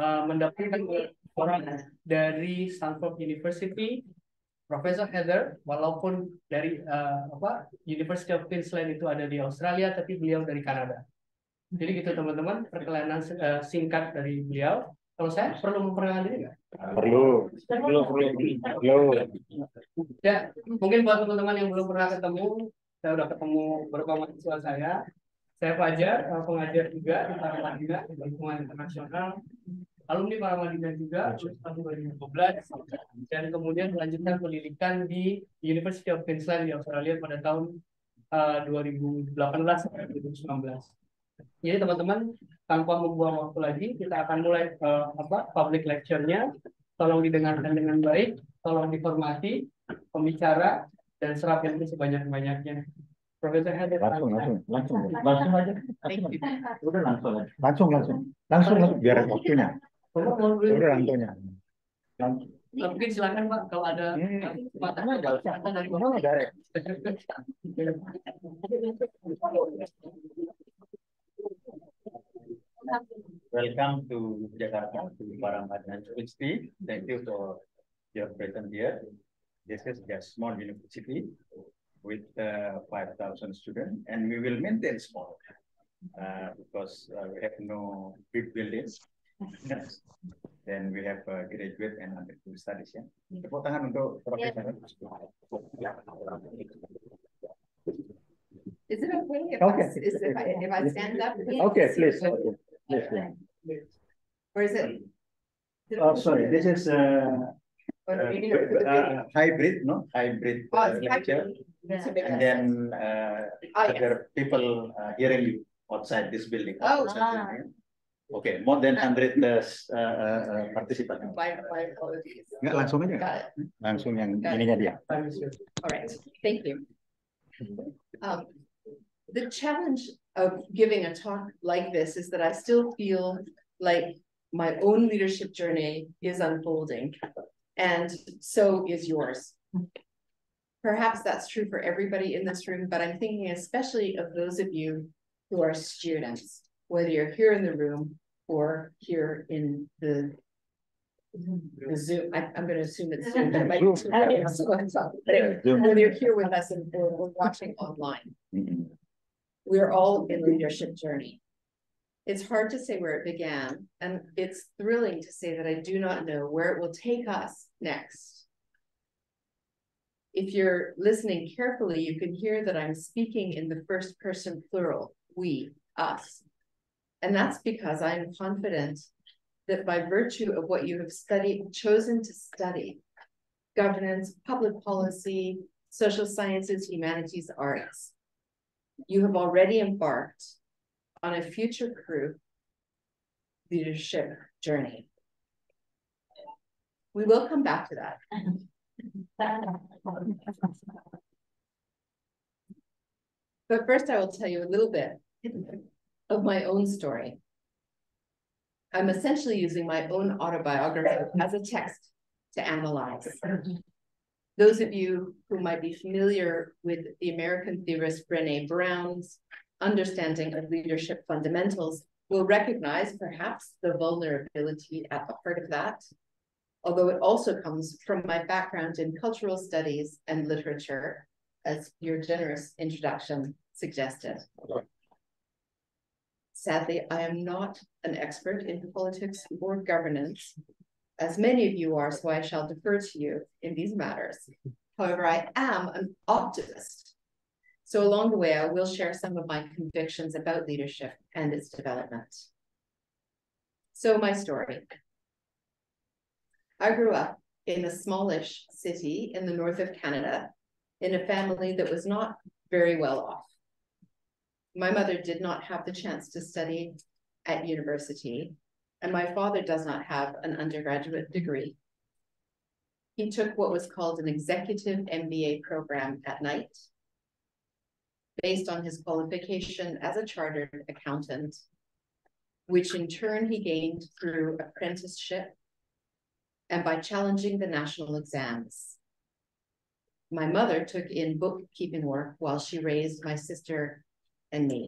mendapatkan orang dari Stanford University, Profesor Heather, walaupun dari University of Queensland itu ada di Australia, tapi beliau dari Kanada. Jadi gitu teman-teman, perkenalan singkat dari beliau. Kalau saya perlu memperkenalkan diri nggak? Perlu. Ya, mungkin buat teman-teman yang belum pernah ketemu, saya udah ketemu beberapa mahasiswa saya. Saya Fajar, pengajar juga di Paramadina, di lingkungan internasional. Alumni Paramadina juga, tahun 2012. Dan kemudian melanjutkan pendidikan di University of Queensland di Australia pada tahun 2018 sampai 2019. Jadi teman-teman, tanpa membuang waktu lagi, kita akan mulai public lecture-nya. Tolong didengarkan dengan baik, tolong dihormati pembicara, dan serap ilmu sebanyak-banyaknya. Profesor Heather. Langsung aja. Udah langsung biar waktunya. Udah waktunya. Mungkin silakan Pak, kalau ada kesempatan dari Welcome to Jakarta, to Paramadina University. Thank you for your presence here. This is just small university with 5,000 students, and we will maintain small because we have no big buildings. Then we have graduate and undergraduate studies. Ya. Tepuk tangan untuk profesor. Is it okay if I stand up? Okay, please. Or is it? Oh, sorry. This is hybrid, no? Hybrid lecture. And then other people hearing you outside this building. Oh, okay, more than 100 participants. My apologies. Enggak, langsung aja. Got it. Langsung yang ininya dia. All right, thank you. The challenge of giving a talk like this is that I still feel like my own leadership journey is unfolding, and so is yours. Perhaps that's true for everybody in this room, but I'm thinking especially of those of you who are students, whether you're here in the room or here in the Zoom. I'm going to assume it's Zoom. But whether you're here with us or watching online. We're all in a leadership journey. It's hard to say where it began, and it's thrilling to say that I do not know where it will take us next. If you're listening carefully, you can hear that I'm speaking in the first person plural, we, us. And that's because I'm confident that by virtue of what you have chosen to study, governance, public policy, social sciences, humanities, arts, you have already embarked on a future-proof leadership journey. We will come back to that. But first, I will tell you a little bit of my own story. I'm essentially using my own autobiography as a text to analyze. Those of you who might be familiar with the American theorist Brené Brown's understanding of leadership fundamentals will recognize perhaps the vulnerability at the heart of that, although it also comes from my background in cultural studies and literature, as your generous introduction suggested. Sadly, I am not an expert in politics or governance, as many of you are, so I shall defer to you in these matters. However, I am an optimist. So along the way, I will share some of my convictions about leadership and its development. So my story. I grew up in a smallish city in the north of Canada in a family that was not very well off. My mother did not have the chance to study at university, and my father does not have an undergraduate degree. He took what was called an executive MBA program at night, based on his qualification as a chartered accountant, which in turn he gained through apprenticeship and by challenging the national exams. My mother took in bookkeeping work while she raised my sister and me.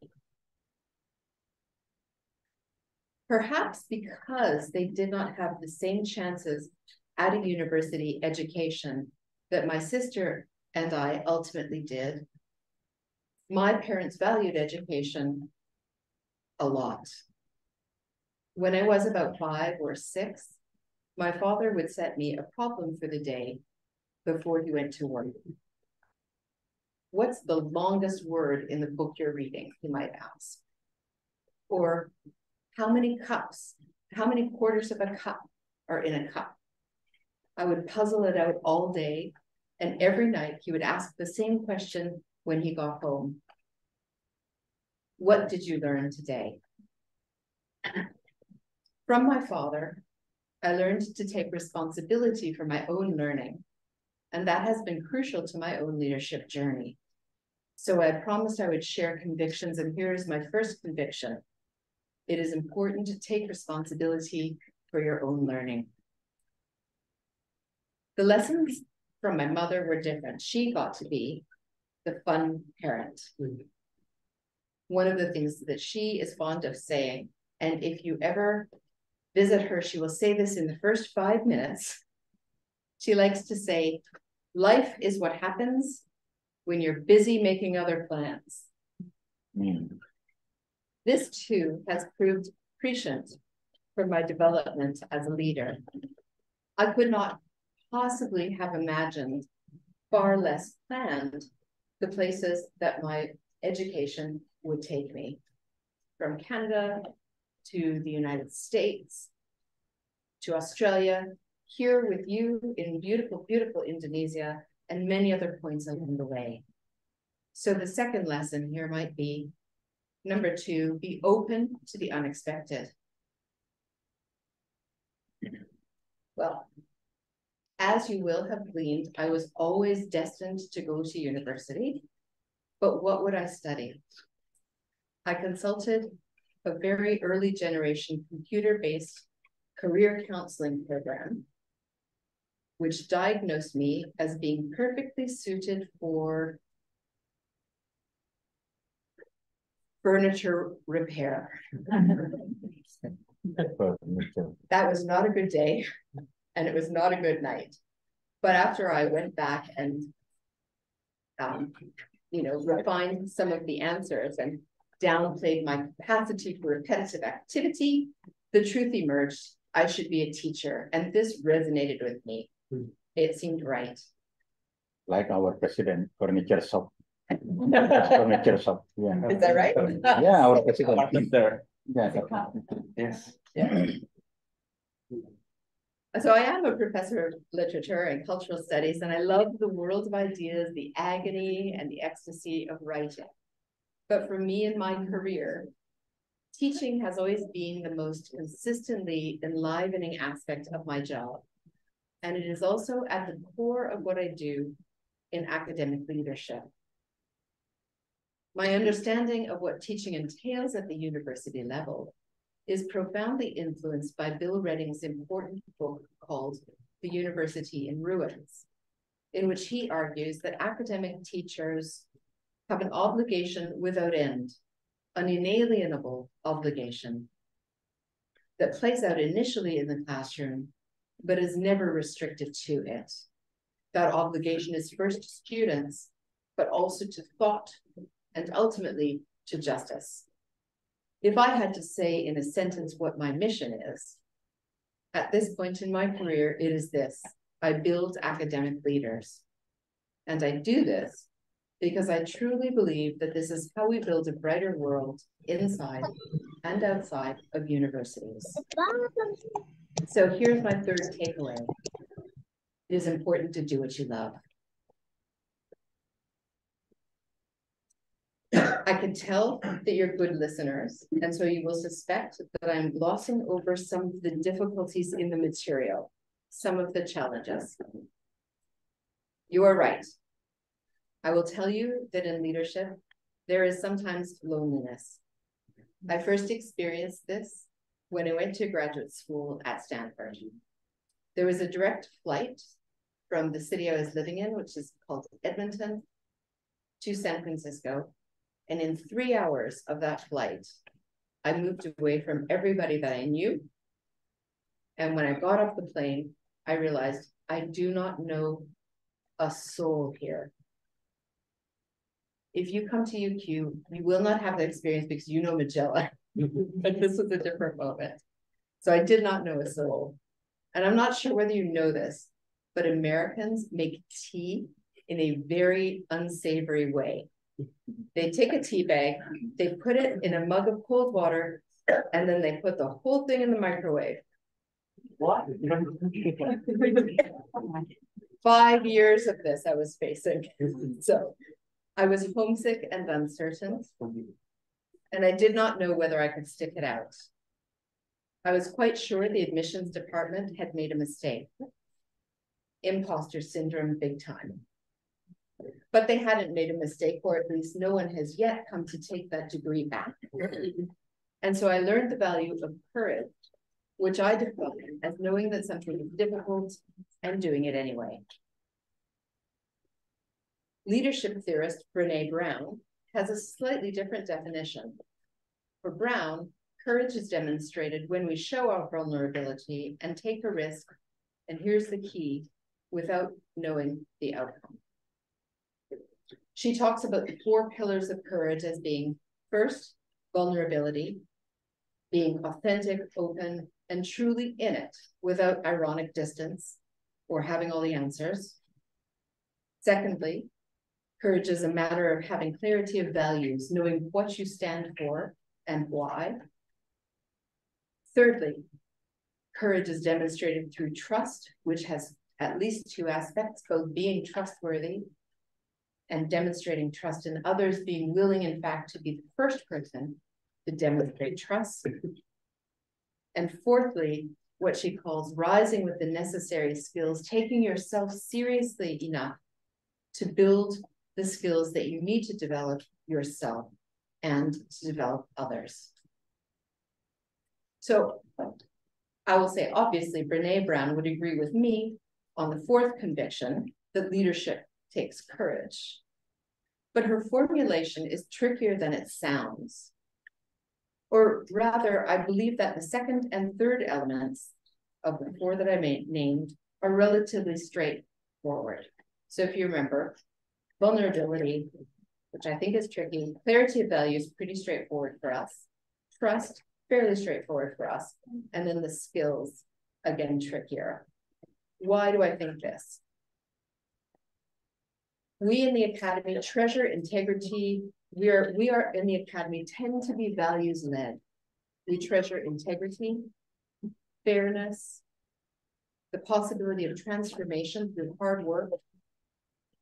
Perhaps because they did not have the same chances at a university education that my sister and I ultimately did, my parents valued education a lot. When I was about 5 or 6, my father would set me a problem for the day before he went to work. What's the longest word in the book you're reading, he might ask. Or how many cups, how many quarters of a cup are in a cup? I would puzzle it out all day, and every night he would ask the same question when he got home. What did you learn today? From my father, I learned to take responsibility for my own learning, and that has been crucial to my own leadership journey. So I promised I would share convictions, and here is my first conviction. It is important to take responsibility for your own learning. The lessons from my mother were different. She got to be the fun parent. One of the things that she is fond of saying, and if you ever visit her, she will say this in the first 5 minutes. She likes to say, life is what happens when you're busy making other plans. This too has proved prescient for my development as a leader. I could not possibly have imagined, far less planned, the places that my education would take me. From Canada to the United States, to Australia, here with you in beautiful, beautiful Indonesia, and many other points along the way. So the second lesson here might be, number 2, be open to the unexpected. Well, as you will have gleaned, I was always destined to go to university, but what would I study? I consulted a very early generation computer-based career counseling program, which diagnosed me as being perfectly suited for furniture repair. That was not a good day, and it was not a good night. But after I went back and, refined some of the answers and downplayed my capacity for repetitive activity, the truth emerged. I should be a teacher, and this resonated with me. It seemed right. Like our president, furniture shop. Furniture shop. Yeah. Is that right? Yeah, our president. There. Yeah. Yes. Yeah. So I am a professor of literature and cultural studies, and I love the world of ideas, the agony and the ecstasy of writing. But for me in my career, teaching has always been the most consistently enlivening aspect of my job. And it is also at the core of what I do in academic leadership. My understanding of what teaching entails at the university level is profoundly influenced by Bill Redding's important book called The University in Ruins, in which he argues that academic teachers have an obligation without end, an inalienable obligation that plays out initially in the classroom, but is never restricted to it. That obligation is first to students, but also to thought and ultimately to justice. If I had to say in a sentence what my mission is, at this point in my career, it is this: I build academic leaders. And I do this because I truly believe that this is how we build a brighter world inside and outside of universities. So here's my third takeaway. It is important to do what you love. I can tell that you're good listeners, and so you will suspect that I'm glossing over some of the difficulties in the material, some of the challenges. You are right. I will tell you that in leadership, there is sometimes loneliness. I first experienced this when I went to graduate school at Stanford. There was a direct flight from the city I was living in, which is called Edmonton, to San Francisco. And in 3 hours of that flight, I moved away from everybody that I knew. And when I got off the plane, I realized I do not know a soul here. If you come to UQ, you will not have that experience because you know Magellan. But this was a different moment. So I did not know a soul. And I'm not sure whether you know this, but Americans make tea in a very unsavory way. They take a tea bag, they put it in a mug of cold water, and then they put the whole thing in the microwave. What? 5 years of this I was facing. So I was homesick and uncertain, and I did not know whether I could stick it out. I was quite sure the admissions department had made a mistake. Imposter syndrome big time. But they hadn't made a mistake, or at least no one has yet come to take that degree back. And so I learned the value of courage, which I define as knowing that something is difficult and doing it anyway. Leadership theorist Brené Brown has a slightly different definition. For Brown, courage is demonstrated when we show our vulnerability and take a risk, and here's the key, without knowing the outcome. She talks about the 4 pillars of courage as being, first, vulnerability, being authentic, open, and truly in it without ironic distance or having all the answers. Secondly, courage is a matter of having clarity of values, knowing what you stand for and why. Thirdly, courage is demonstrated through trust, which has at least 2 aspects, both being trustworthy and demonstrating trust in others, being willing, in fact, to be the first person to demonstrate trust. And fourthly, what she calls rising with the necessary skills, taking yourself seriously enough to build the skills that you need to develop yourself and to develop others. So I will say, obviously, Brené Brown would agree with me on the 4th conviction that leadership takes courage. But her formulation is trickier than it sounds. Or rather, I believe that the 2nd and 3rd elements of the 4 that I named are relatively straightforward. So if you remember, vulnerability, which I think is tricky, clarity of values, pretty straightforward for us. Trust, fairly straightforward for us. And then the skills, again, trickier. Why do I think this? We in the Academy treasure integrity. We are in the Academy tend to be values led. We treasure integrity, fairness, the possibility of transformation through hard work,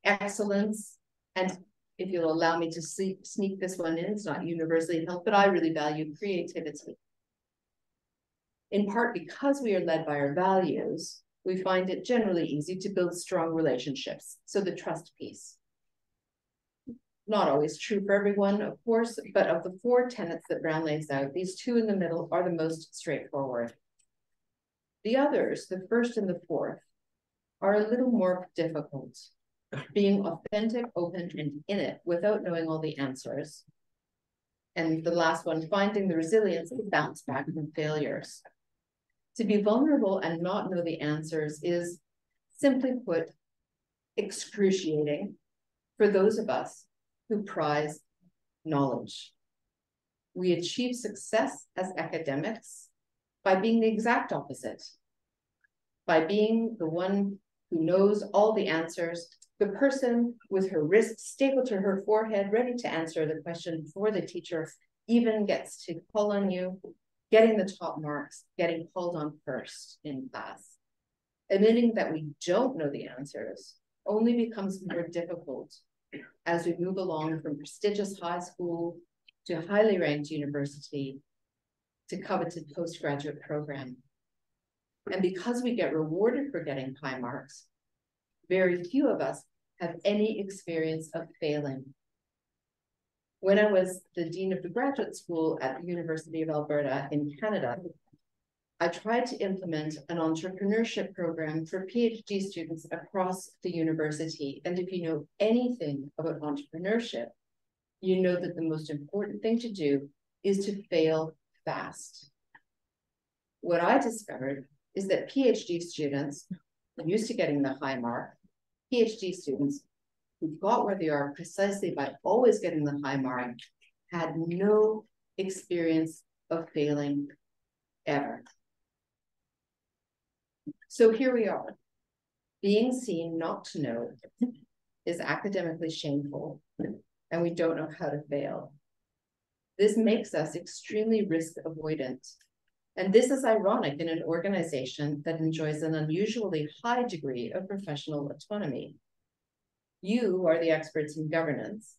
excellence, and if you'll allow me to sneak this one in, it's not universally held, but I really value creativity. In part because we are led by our values, we find it generally easy to build strong relationships. So the trust piece. Not always true for everyone, of course, but of the 4 tenets that Brown lays out, these 2 in the middle are the most straightforward. The others, the 1st and the 4th, are a little more difficult. Being authentic, open, and in it without knowing all the answers. And the last one, finding the resilience to bounce back from failures. To be vulnerable and not know the answers is, simply put, excruciating for those of us who prize knowledge. We achieve success as academics by being the exact opposite, by being the one who knows all the answers, the person with her wrist stapled to her forehead, ready to answer the question before the teacher even gets to call on you, getting the top marks, getting called on first in class. Admitting that we don't know the answers only becomes more difficult as we move along from prestigious high school to highly ranked university to coveted postgraduate program. And because we get rewarded for getting high marks, very few of us have any experience of failing. When I was the dean of the graduate school at the University of Alberta in Canada, I tried to implement an entrepreneurship program for PhD students across the university. And if you know anything about entrepreneurship, you know that the most important thing to do is to fail fast. What I discovered is that PhD students used to getting the high mark, PhD students who got where they are precisely by always getting the high mark, had no experience of failing ever. So here we are. Being seen not to know is academically shameful, and we don't know how to fail. This makes us extremely risk avoidant. And this is ironic in an organization that enjoys an unusually high degree of professional autonomy. You are the experts in governance,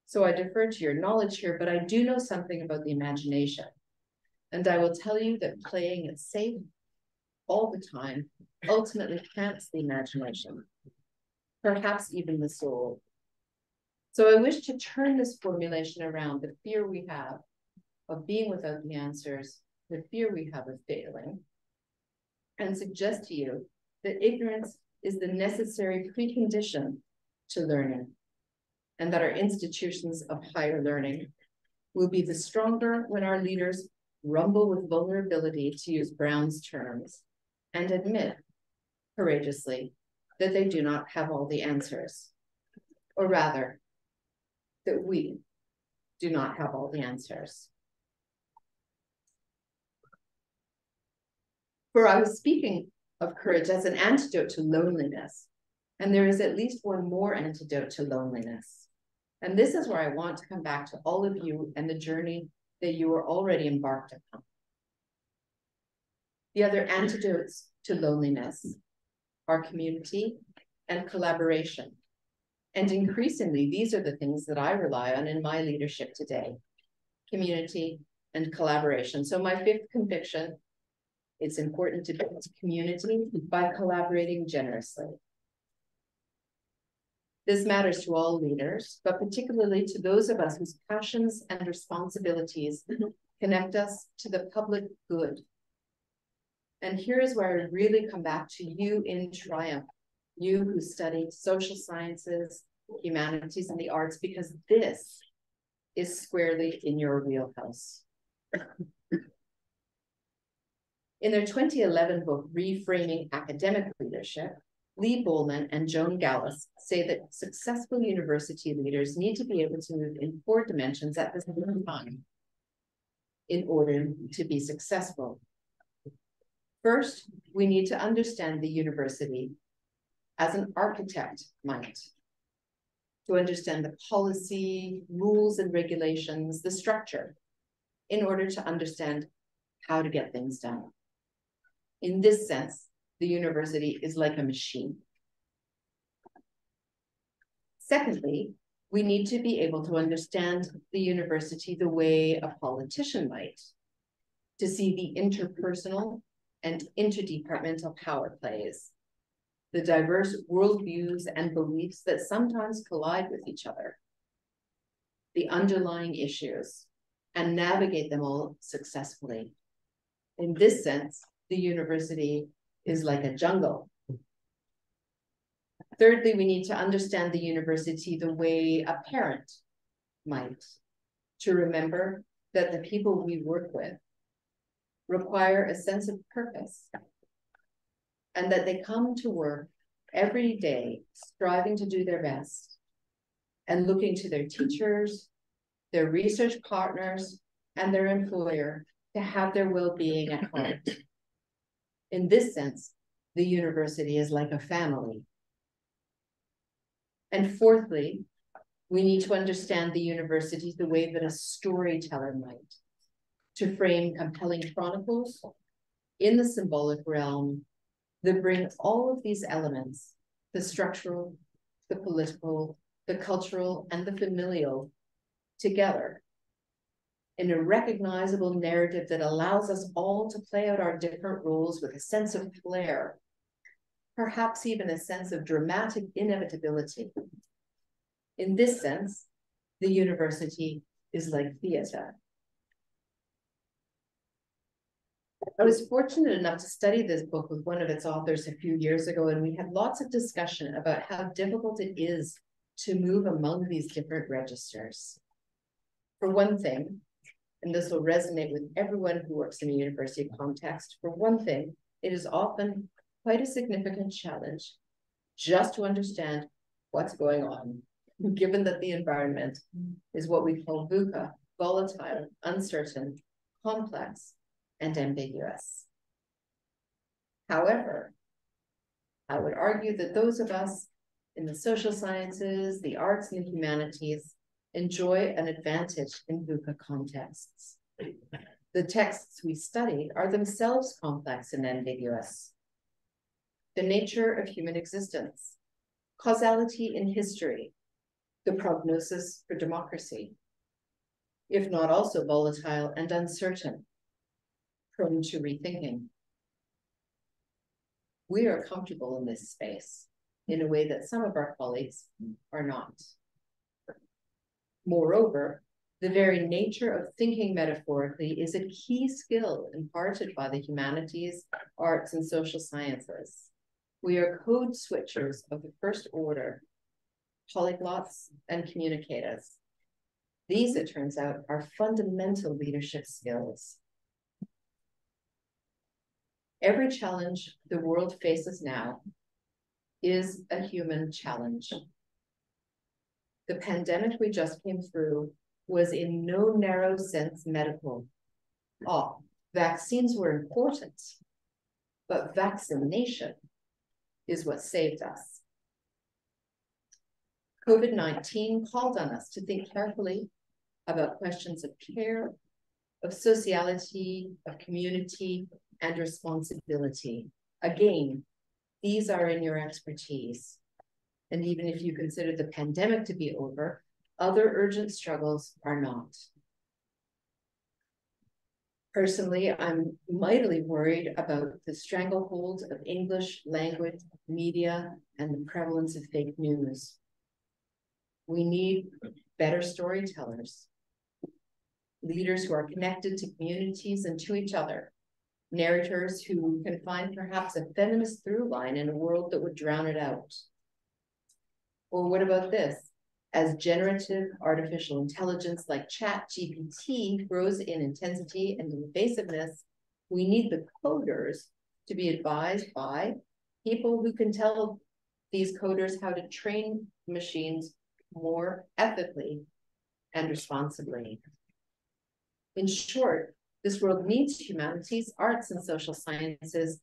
so I defer to your knowledge here, but I do know something about the imagination. And I will tell you that playing it safe all the time ultimately cramps the imagination, perhaps even the soul. So I wish to turn this formulation around the fear we have of being without the answers, the fear we have of failing, and suggest to you that ignorance is the necessary precondition to learning, and that our institutions of higher learning will be the stronger when our leaders rumble with vulnerability, to use Brown's terms, and admit courageously that they do not have all the answers, or rather, that we do not have all the answers. For I was speaking of courage as an antidote to loneliness, and there is at least one more antidote to loneliness. And this is where I want to come back to all of you and the journey that you are already embarked upon. The other antidotes to loneliness are community and collaboration. And increasingly, these are the things that I rely on in my leadership today: community and collaboration. So my fifth conviction, it's important to build community by collaborating generously. This matters to all leaders, but particularly to those of us whose passions and responsibilities connect us to the public good. And here is where I really come back to you in triumph, you who study social sciences, humanities, and the arts, because this is squarely in your wheelhouse. In their 2011 book, Reframing Academic Leadership, Lee Bolman and Joan Gallus say that successful university leaders need to be able to move in 4 dimensions at the same time in order to be successful. First, we need to understand the university as an architect might, to understand the policy, rules and regulations, the structure, in order to understand how to get things done. In this sense, the university is like a machine. Secondly, we need to be able to understand the university the way a politician might, to see the interpersonal and interdepartmental power plays, the diverse worldviews and beliefs that sometimes collide with each other, the underlying issues, and navigate them all successfully. In this sense, the university is like a jungle. Thirdly, we need to understand the university the way a parent might, to remember that the people we work with require a sense of purpose, and that they come to work every day striving to do their best and looking to their teachers, their research partners, and their employer to have their well-being at heart. In this sense, the university is like a family. And fourthly, we need to understand the university the way that a storyteller might, to frame compelling chronicles in the symbolic realm that bring all of these elements, the structural, the political, the cultural, and the familial, together in a recognizable narrative that allows us all to play out our different roles with a sense of flair, perhaps even a sense of dramatic inevitability. In this sense, the university is like theater. I was fortunate enough to study this book with one of its authors a few years ago, and we had lots of discussion about how difficult it is to move among these different registers. For one thing, and this will resonate with everyone who works in a university context. For one thing, it is often quite a significant challenge just to understand what's going on, given that the environment is what we call VUCA, volatile, uncertain, complex, and ambiguous. However, I would argue that those of us in the social sciences, the arts, and the humanities enjoy an advantage in VUCA contexts. The texts we study are themselves complex and ambiguous. The nature of human existence, causality in history, the prognosis for democracy, if not also volatile and uncertain, prone to rethinking. We are comfortable in this space in a way that some of our colleagues are not. Moreover, the very nature of thinking metaphorically is a key skill imparted by the humanities, arts, and social sciences. We are code switchers of the first order, polyglots and communicators. These, it turns out, are fundamental leadership skills. Every challenge the world faces now is a human challenge. The pandemic we just came through was in no narrow sense medical. Vaccines were important, but vaccination is what saved us. COVID-19 called on us to think carefully about questions of care, of sociality, of community, and responsibility. Again, these are in your expertise. And even if you consider the pandemic to be over, other urgent struggles are not. Personally, I'm mightily worried about the stranglehold of English language, media, and the prevalence of fake news. We need better storytellers, leaders who are connected to communities and to each other, narrators who can find perhaps a feminist through line in a world that would drown it out. Or what about this? As generative artificial intelligence like ChatGPT grows in intensity and invasiveness, we need the coders to be advised by people who can tell these coders how to train machines more ethically and responsibly. In short, this world needs humanities, arts, and social sciences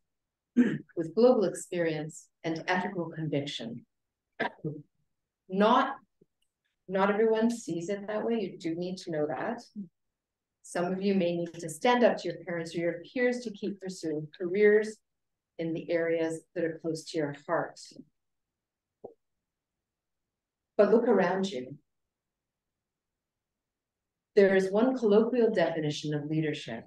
with global experience and ethical conviction. Not everyone sees it that way. You do need to know that. Some of you may need to stand up to your parents or your peers to keep pursuing careers in the areas that are close to your heart. But look around you. There is one colloquial definition of leadership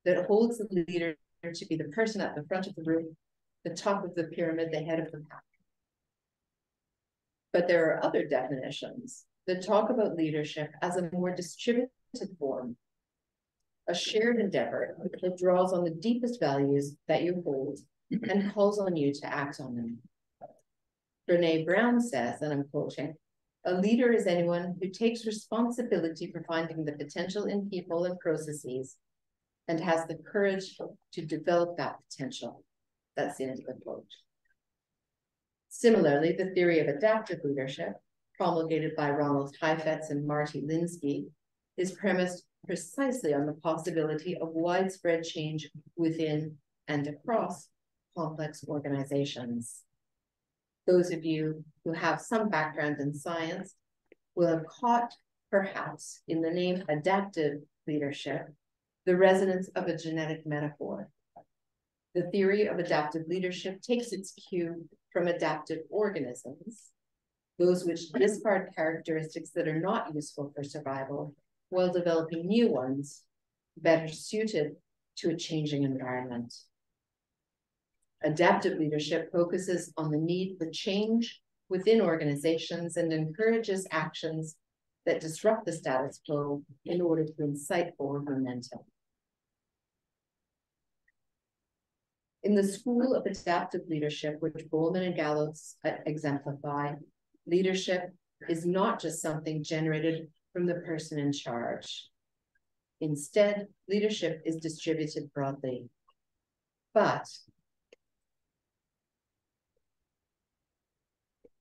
that holds the leader to be the person at the front of the room, the top of the pyramid, the head of the pack. But there are other definitions that talk about leadership as a more distributed form, a shared endeavor that draws on the deepest values that you hold and calls on you to act on them. Brené Brown says, and I'm quoting, "A leader is anyone who takes responsibility for finding the potential in people and processes and has the courage to develop that potential." That's the end of the quote. Similarly, the theory of adaptive leadership, promulgated by Ronald Heifetz and Marty Linsky, is premised precisely on the possibility of widespread change within and across complex organizations. Those of you who have some background in science will have caught, perhaps, in the name adaptive leadership, the resonance of a genetic metaphor. The theory of adaptive leadership takes its cue from adaptive organisms, those which discard characteristics that are not useful for survival, while developing new ones better suited to a changing environment. Adaptive leadership focuses on the need for change within organizations and encourages actions that disrupt the status quo in order to incite forward momentum. In the School of Adaptive Leadership, which Goleman and Gallos exemplify, leadership is not just something generated from the person in charge. Instead, leadership is distributed broadly. But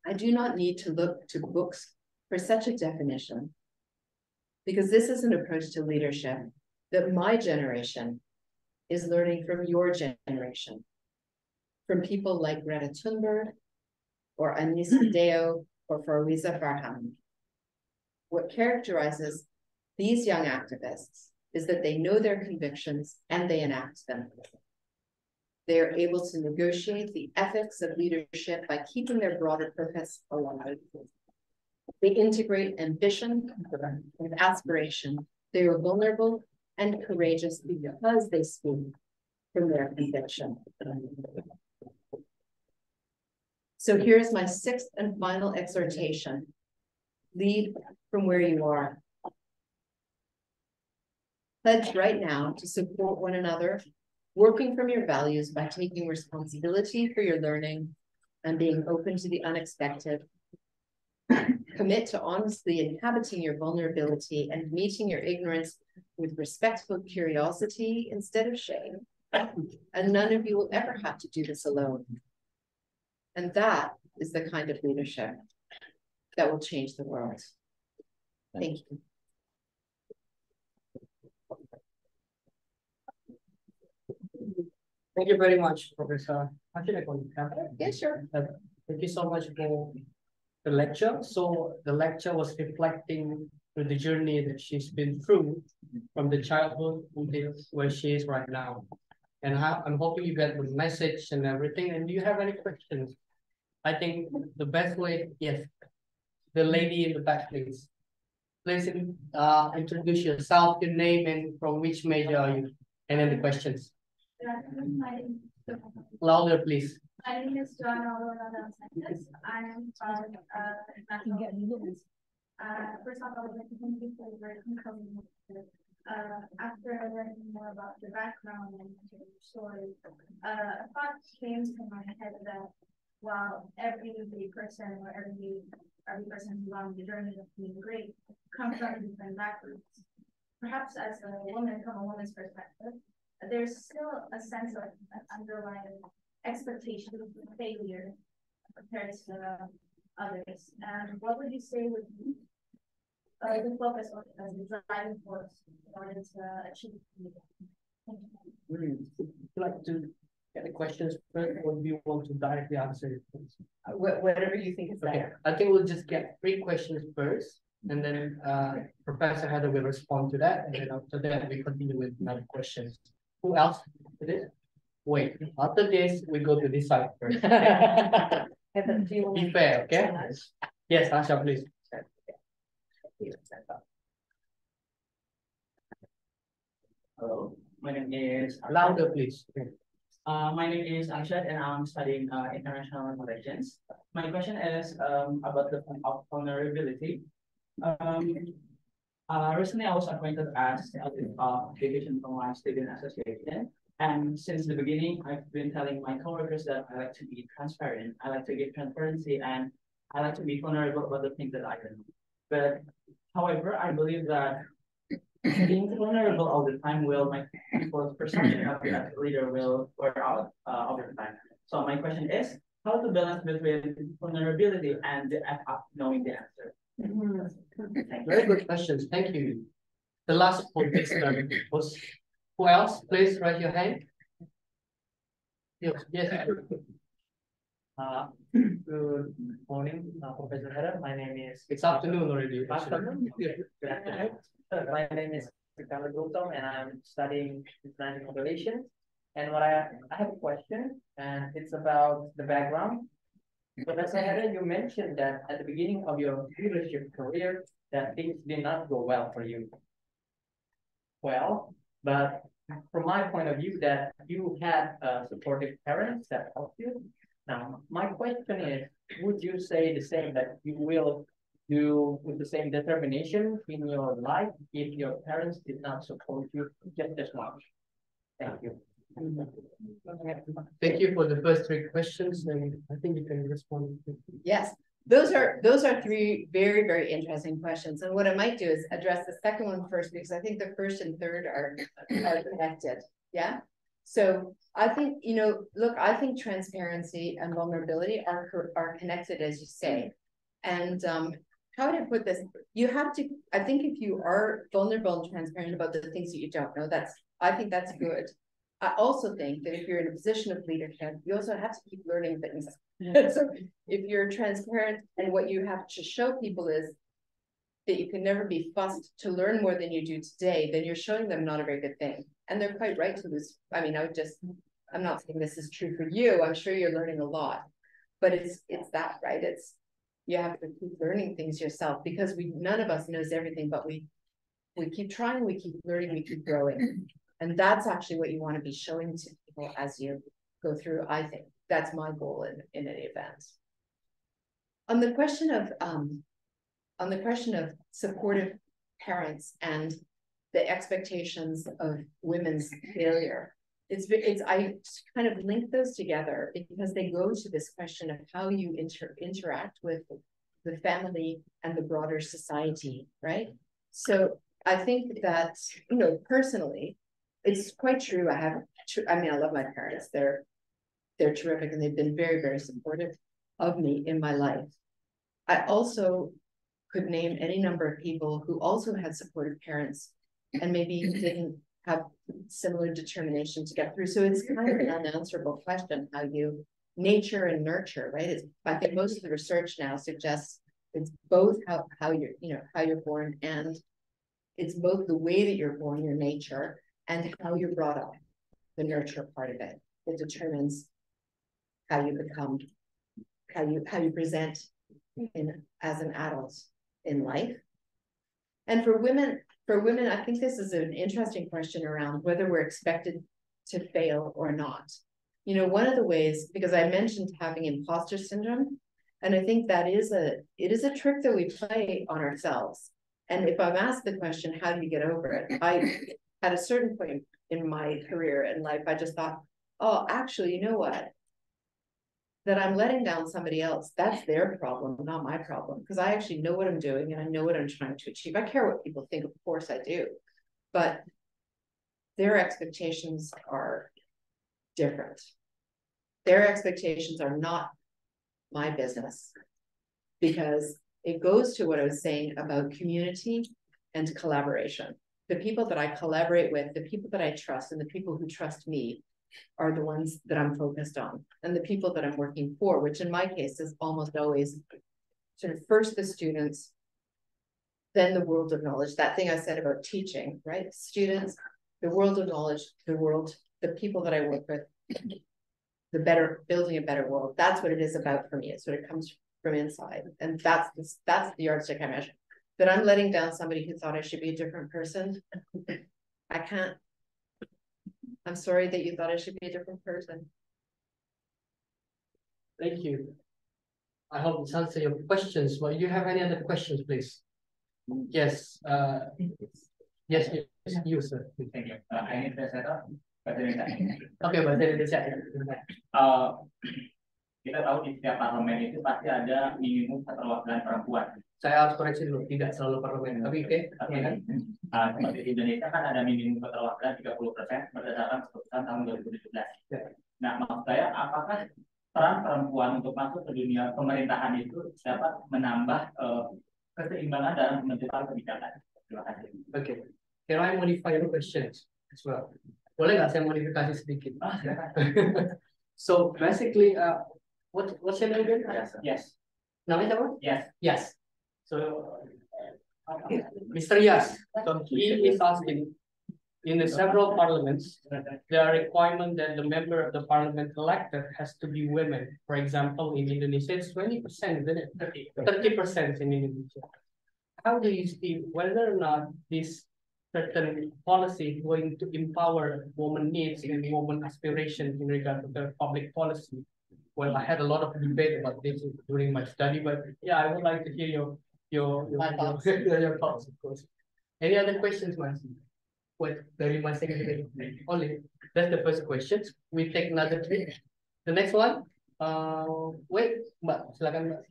I do not need to look to books for such a definition, because this is an approach to leadership that my generation is learning from your generation, from people like Greta Thunberg or Anis Hideo or Fariza Farham. What characterizes these young activists is that they know their convictions and they enact them. They are able to negotiate the ethics of leadership by keeping their broader purpose alive. They integrate ambition with aspiration. They are vulnerable and courageous because they speak from their conviction. So here's my sixth and final exhortation. Lead from where you are. Pledge right now to support one another, working from your values by taking responsibility for your learning and being open to the unexpected. Commit to honestly inhabiting your vulnerability and meeting your ignorance with respectful curiosity instead of shame. And none of you will ever have to do this alone. And that is the kind of leadership that will change the world. Thank you. Thank you very much, Professor. Yeah, sure. Thank you so much for the lecture. So the lecture was reflecting to the journey that she's been through from the childhood until where she is right now. And I'm hoping you get the message and everything. And do you have any questions? I think the best way, yes, the lady in the back, please. Please introduce yourself, your name, and from which major are you? And then the questions. Louder, please. My name is Joanna Olorado Sanchez. I am from National News. First off, I would like to thank you for coming here. After learning more about your background and your story, a thought came to my head that while every person or every person who's on the journey of being great comes from different backgrounds, perhaps as a woman from a woman's perspective, there's still a sense of an underlying expectation of failure compared to others. And what would you say would be the focus as the driving force in order to achieve? Would you like to get the questions first, or do you want to directly answer it first? Whatever you think is better. Okay, I think we'll just get 3 questions first, and then Professor Heather will respond to that, and then after that we continue with another questions. Who else did it? Wait, after this we go to this side first. Be fair, okay? Yes, Asha, please. Hello, my name is Louder, please. my name is Angshad and I'm studying international relations. My question is about the vulnerability. Recently I was appointed as a delegation from my student association, and since the beginning I've been telling my coworkers that I like to be transparent, I like to give transparency, and I like to be vulnerable about the things that I don't know. But however, I believe that being vulnerable all the time will make people's perception of you as a leader will wear out over time. So my question is, how to balance between vulnerability and the act of knowing the answer? Very good questions. Thank you. The last contestant was who else? Please raise your hand. Yes. Good morning, Professor Heather. My name is. It's afternoon already. Afternoon. Good afternoon. My name is Ricardo Gautam, and I'm studying international relations. And I have a question, and it's about the background. Professor Heather, you mentioned that at the beginning of your leadership career, that things did not go well for you. Well, but from my point of view, that you had supportive parents that helped you. Now, my question is, would you say the same, that you will do with the same determination in your life if your parents did not support you just as much? Thank you. Thank you for the first 3 questions, and I think you can respond. Yes, those are three very, very interesting questions. And what I might do is address the second one first, because I think the first and third are connected. Yeah. So I think, you know, look, I think transparency and vulnerability are connected, as you say. And how would I put this? You have to, I think if you are vulnerable and transparent about the things that you don't know, I think that's good. I also think that if you're in a position of leadership, you also have to keep learning things. So if you're transparent and what you have to show people is that you can never be fussed to learn more than you do today, then you're showing them not a very good thing. And they're quite right to lose. I mean, I'm not saying this is true for you. I'm sure you're learning a lot, but it's that, right? You have to keep learning things yourself, because none of us knows everything, but we keep trying, we keep learning, we keep growing. And that's actually what you want to be showing to people as you go through. I think that's my goal in any event. On the question of supportive parents and the expectations of women's failure, I kind of link those together because they go to this question of how you interact with the family and the broader society, right? So I think that, you know, personally, it's quite true. I love my parents. They're terrific, and they've been very, very supportive of me in my life. I also could name any number of people who also had supportive parents and maybe didn't have similar determination to get through. So it's kind of an unanswerable question, how you nature and nurture, right? I think most of the research now suggests it's both how you're born, and it's both the way that you're born, your nature, and how you're brought up, the nurture part of it. It determines how you become, how you present as an adult in life. And for women, I think this is an interesting question around whether we're expected to fail or not. You know, one of the ways, because I mentioned having imposter syndrome, and I think it is a trick that we play on ourselves. And if I'm asked the question, how do you get over it? At a certain point in my career and life, I just thought, oh, actually, you know what? That I'm letting down somebody else, that's their problem, not my problem. Because I actually know what I'm doing and I know what I'm trying to achieve. I care what people think, of course I do. But their expectations are different. Their expectations are not my business. Because it goes to what I was saying about community and collaboration. The people that I collaborate with, the people that I trust, and the people who trust me are the ones that I'm focused on, and the people that I'm working for, which in my case is almost always sort of first the students, then the world of knowledge. That thing I said about teaching, right? Students, the world of knowledge, the people that I work with, building a better world. That's what it is about for me. It sort of comes from inside, and that's the yardstick I measure. That I'm letting down somebody who thought I should be a different person. I can't. I'm sorry that you thought I should be a different person. Thank you. I hope this answers your questions. But you have any other questions, please? Yes. Yes, you, sir. Thank you. I need to set up. Oke, bahasa Indonesia. Kita tahu di setiap parlemen itu pasti ada minimum keterwakilan perempuan. Saya harus koreksi dulu, tidak selalu parlemen. Tapi oke. Seperti di Indonesia kan ada minimum keterwakilan 30% berdasarkan keputusan tahun 2017. Nah, maksud saya, apakah peran perempuan untuk masuk ke dunia pemerintahan itu dapat menambah keseimbangan dalam pembentukan kebijakan? Terima kasih. Oke. Can I modify your questions as well? Boleh nggak saya modifikasi sedikit? So basically, what's your name again? Yes. Namanya siapa? Yes. Yes. So, Mr. Yas, so he is asking, in the several parliaments, there are requirement that the member of the parliament elected has to be women. For example, in Indonesia, it's 20%, isn't it? 30% in Indonesia. How do you see whether or not this certain policy going to empower women needs and women aspirations in regard to the public policy? Well, I had a lot of debate about this during my study, but yeah, I would like to hear your thoughts, of course. Any other questions, Marcy? Wait, dari Marcy only. That's the first question. We take another three. The next one, Wait, Mbak, silakan Mbak.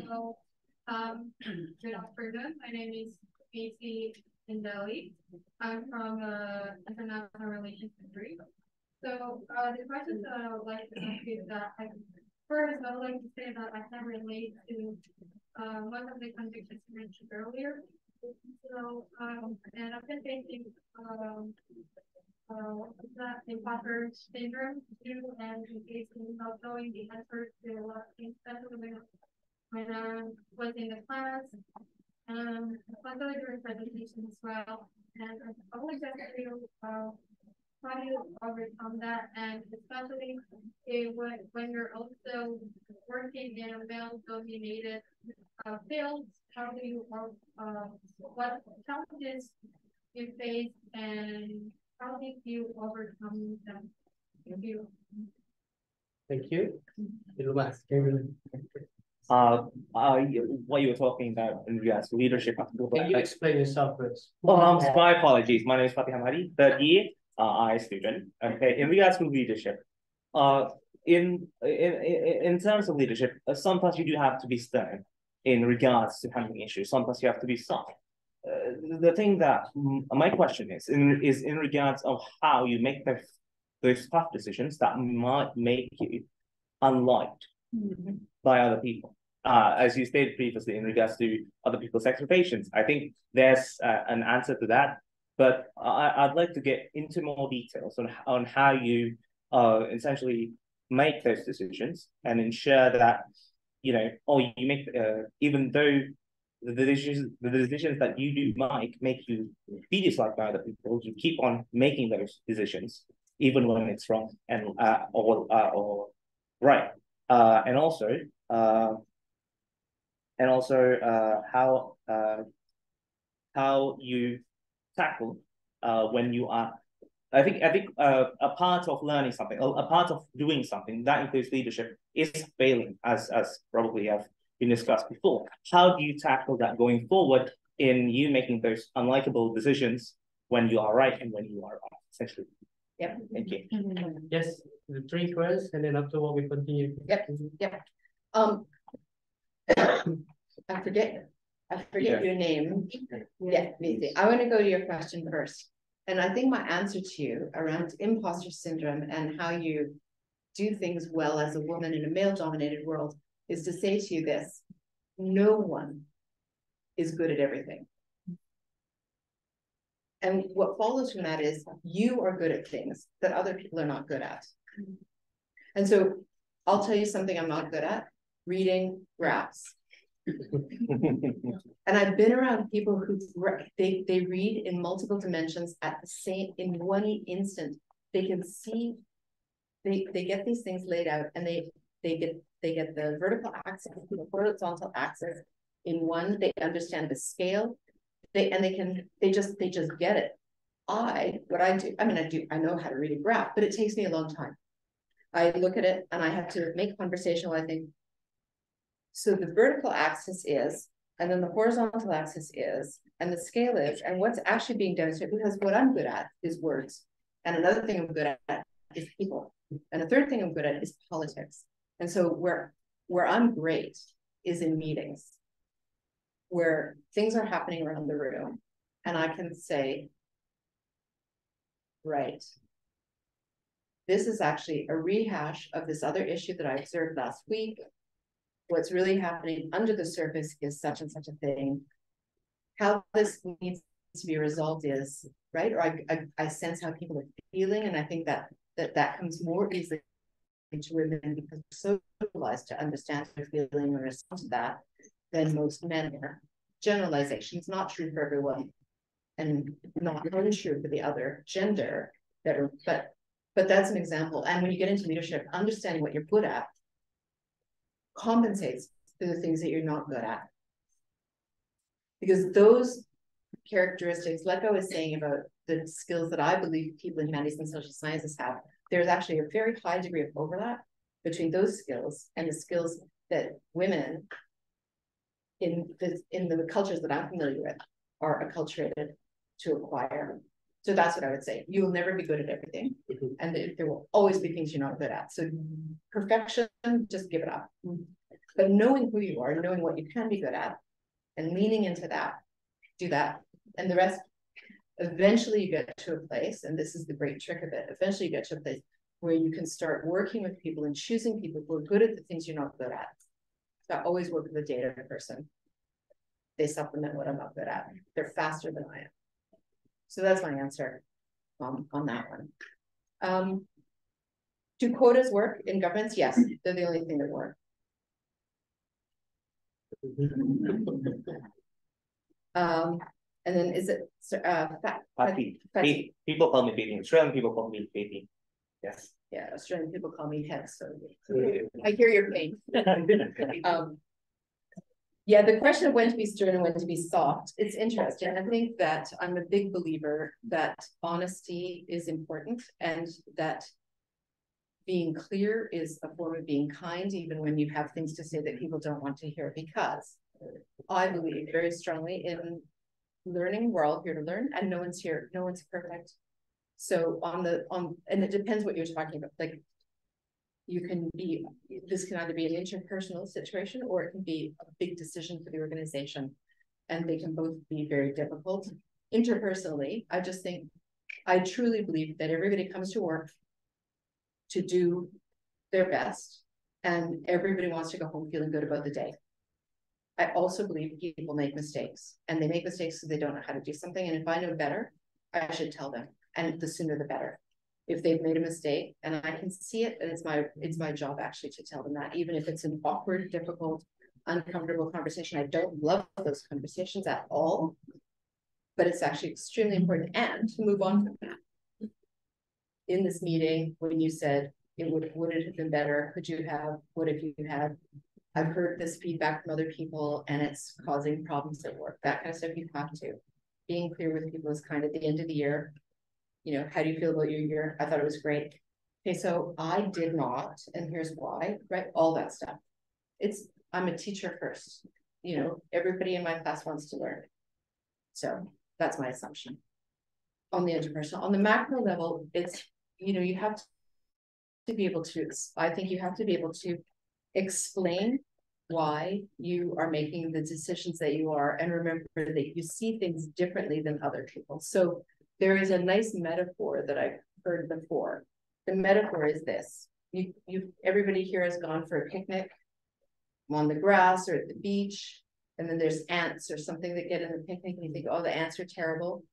So, good afternoon. My name is Casey Indeli. I'm from International Relations degree. So, the questions that I would like to ask is that first, I would like to say that I can relate to one of the convictions you mentioned earlier. So, and I've been facing that imposter syndrome too, and basically not knowing the answers to a lot of things, especially when I was in the class, especially during presentation as well. And I would just feel how do you overcome that, and especially when you're also working in a male-dominated field, how do you what challenges you face, and how did you overcome them? Thank you. Thank you. Dulu Mas, can what you were talking about in regards to leadership. you explain yourself first? My apologies. My name is Fatih Hamadi, third year I student. Okay, in regards to leadership, in terms of leadership, sometimes you do have to be stern in regards to handling issues. Sometimes you have to be soft. The thing that my question is in regards of how you make those tough decisions that might make you unliked by other people. As you stated previously in regards to other people's expectations, I think there's an answer to that, but I'd like to get into more details on how you essentially make those decisions and ensure that, you know, or you make, even though the decisions that you do might make you be disliked by other people, you keep on making those decisions, even when it's wrong and or right. And also how you tackle when you are. I think a part of learning something, a part of doing something that includes leadership is failing, as probably have been discussed before. How do you tackle that going forward in you making those unlikable decisions when you are right and when you are wrong, essentially? Yep. Thank you. Yes, the three first, and then afterward we continue. Yep. I forget your name. Yeah, Maisie. I want to go to your question first. And I think my answer to you around imposter syndrome and how you do things well as a woman in a male-dominated world is to say to you this: no one is good at everything. And what follows from that is you are good at things that other people are not good at. And so I'll tell you something I'm not good at: reading graphs. And I've been around people who they read in multiple dimensions at the same, in one instant. They can see, they get these things laid out, and they get the vertical axis, the horizontal axis in one. They understand the scale. They just get it. I know how to read a graph, but it takes me a long time. I look at it and I have to make conversational, I think. So the vertical axis is, and then the horizontal axis is, and the scale is, and what's actually being demonstrated, because what I'm good at is words. And another thing I'm good at is people. And a third thing I'm good at is politics. And so where I'm great is in meetings, where things are happening around the room. And I can say, right, this is actually a rehash of this other issue that I observed last week. What's really happening under the surface is such and such a thing. How this needs to be resolved is, right? Or I sense how people are feeling, and I think that comes more easily to women because we're socialized to understand their feeling and respond to that than most men are. Generalizations, not true for everyone, and not untrue for the other gender. But that's an example. And when you get into leadership, understanding what you're good at compensates for the things that you're not good at. Because those characteristics, like I was saying about the skills that I believe people in humanities and social sciences have, there's actually a very high degree of overlap between those skills and the skills that women in the cultures that I'm familiar with are acculturated to acquire. So that's what I would say. You will never be good at everything. And there will always be things you're not good at. So perfection, just give it up. But knowing who you are, knowing what you can be good at, and leaning into that, do that. And the rest, eventually you get to a place, and this is the great trick of it, eventually you get to a place where you can start working with people and choosing people who are good at the things you're not good at. So I always work with a data person. They supplement what I'm not good at. They're faster than I am. So that's my answer on that one. Do quotas work in governments? Yes, they're the only thing that work. And then is it Fatty. People call me Fatty. Australian people call me Fatty. Yes. Yeah, Australian people call me head, so I hear your pain. Yeah, the question of when to be stern and when to be soft, it's interesting. I think that I'm a big believer that honesty is important and that being clear is a form of being kind, even when you have things to say that people don't want to hear, because I believe very strongly in learning. We're all here to learn, and no one's perfect. So and it depends what you're talking about. Like, this can either be an interpersonal situation or it can be a big decision for the organization, and they can both be very difficult. Interpersonally, I truly believe that everybody comes to work to do their best, and everybody wants to go home feeling good about the day. I also believe people make mistakes, and they make mistakes because they don't know how to do something. And if I know better, I should tell them, and the sooner the better. If they've made a mistake and I can see it, then it's my job actually to tell them that, even if it's an awkward, difficult, uncomfortable conversation. I don't love those conversations at all, but it's actually extremely important. And to move on from that, in this meeting, when you said would it have been better? What if you had? I've heard this feedback from other people and it's causing problems at work. That kind of stuff you have to. Being clear with people is kind of at the end of the year. You know, how do you feel about your year? I thought it was great. Okay, so I did not, and here's why, right? All that stuff. I'm a teacher first. You know, everybody in my class wants to learn. So that's my assumption. On the interpersonal, on the macro level, it's, you have to be able to, I think you have to be able to explain why you are making the decisions that you are, and remember that you see things differently than other people. So there is a nice metaphor that I've heard before. The metaphor is this: everybody here has gone for a picnic on the grass or at the beach, and then there's ants or something that get in the picnic, and you think, oh, the ants are terrible.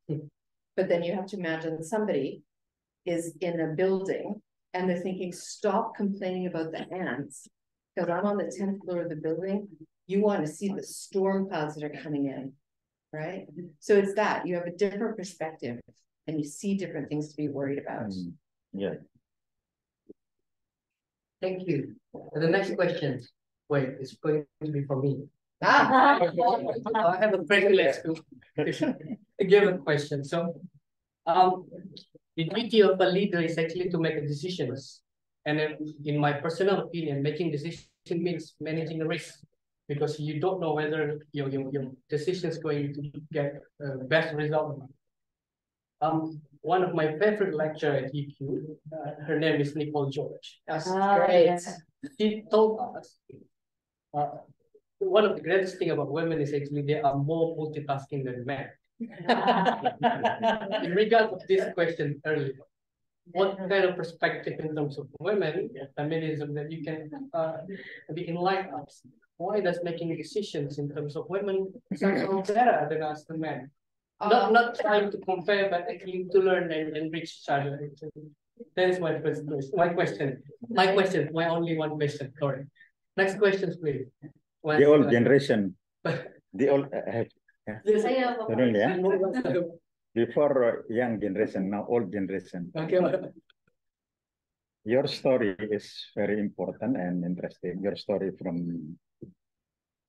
But then you have to imagine somebody is in a building and they're thinking, stop complaining about the ants, because I'm on the 10th floor of the building. You want to see the storm clouds that are coming in. Right? So it's that you have a different perspective and you see different things to be worried about. Yeah. Thank you. The next question, it's going to be for me. Ah. I have a privilege to give a question. So, the duty of a leader is actually to make decisions. And then, in my personal opinion, making decisions means managing the risk, because you don't know whether your decision is going to get best result. One of my favorite lecturers at EQ, her name is Nicole George. That's great. She told us one of the greatest thing about women is actually they are more multitasking than men. In regard to this question earlier, what kind of perspective in terms of women, feminism, that you can be enlighten us? Why does making decisions in terms of women somehow better than us the men? Not trying to compare, but actually to learn and enrich each other. That is my first question. My only one question. Sorry. Next question, please. The old generation. The old. Before young generation, now old generation. Okay. Your story is very important and interesting. Your story from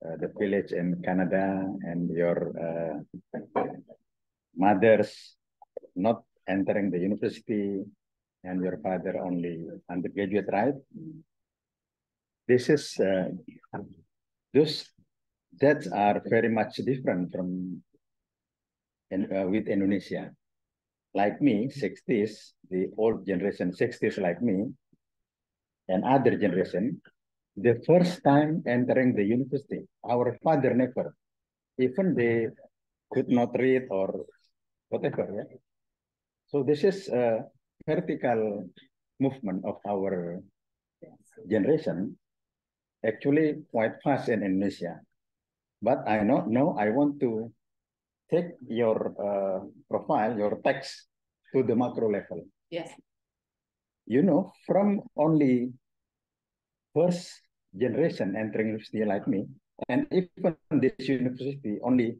the village in Canada, and your mother's not entering the university and your father only undergraduate, right? This is that are very much different from with Indonesia. like me, 60s, the old generation, 60s like me, and other generation, the first time entering the university, our father never, even they could not read or whatever. Yeah? So this is a vertical movement of our generation, actually quite fast in Indonesia. But I know I want to take your profile, your text to the macro level. Yes. You know, from only first generation entering university like me, and even this university only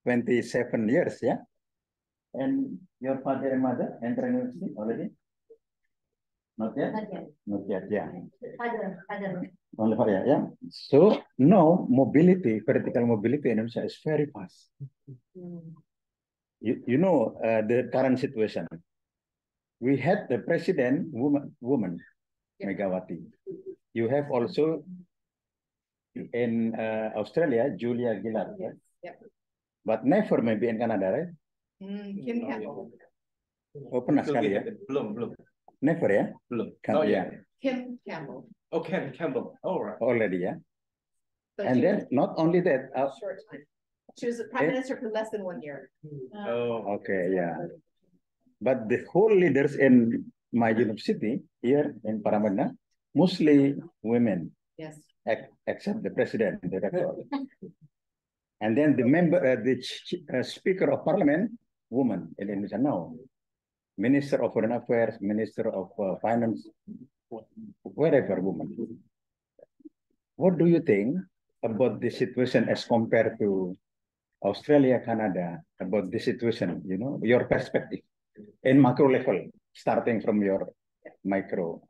27 years, yeah? And your father and mother entering university already? Not yet? Not yet. Not yet, yeah. Father. Only for, yeah. So now mobility, vertical mobility in Indonesia is very fast. You know the current situation. We had the president woman Megawati. You have also in Australia Julia Gillard, yeah? Yep. But never maybe in Canada, right? Kim Campbell. Oh, pernah sekali ya? Belum. Never ya? Belum. Kan, Oh, yeah. Kim Campbell. Oh, Campbell. All right. Already, yeah. But And she then not only that. was a short time. She was the prime minister for less than 1 year. Oh, Okay, yeah. But the whole leaders in my university here in Paramadina, mostly women, Yes. except the president, the rector. And then the member, the speaker of parliament, woman in Indonesia now. Minister of Foreign Affairs, Minister of Finance, wherever woman. What do you think about the situation as compared to Australia, Canada, about the situation, you know, your perspective in macro level, starting from your micro?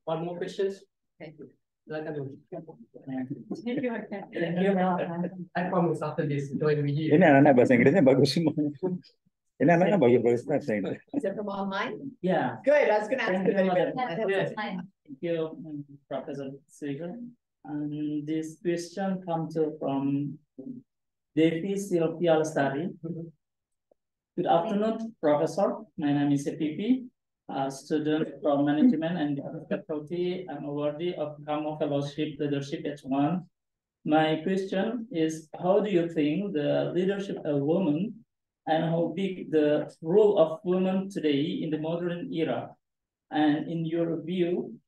One more questions? Thank you. Silakan dulu. Thank you. Thank you. I promise after this, join me here. Ini anak-anak bahasa Inggrisnya bagus semua. Ini anak-anak bagus bahasa Inggris. Is it from online? Yeah. Good, I was gonna ask Thank if you, anybody. Madam. Yes. Fine. Thank you, Professor Seeger. This question comes from Devi Sylvia Lestari. Good afternoon, Professor. My name is Pipi, a student from Management and Business Faculty. I'm awardee of Kamo Fellowship Leadership H1. My question is, how do you think the leadership of women and how big the role of women today in the modern era? And in your view,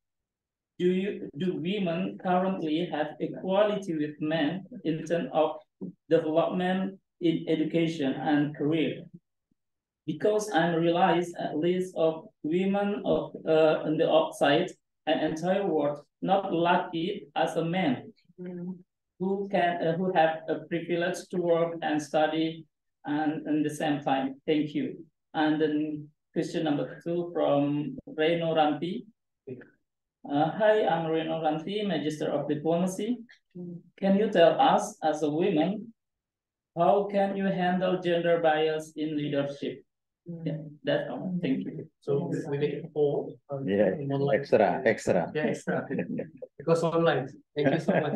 do women currently have equality with men in terms of development in education and career? Because I realize at least of women of on the outside and entire world not lucky as a man who have a privilege to work and study and at the same time. Thank you. And then question number 2 from Reno Ranti. Hi, I'm Reno Ranti, Magister of Diplomacy. Can you tell us as a woman, how can you handle gender bias in leadership? Yeah, that's all. Thank you. So we make it all. Yeah, extra. Yeah, extra. Because online. Thank you so much.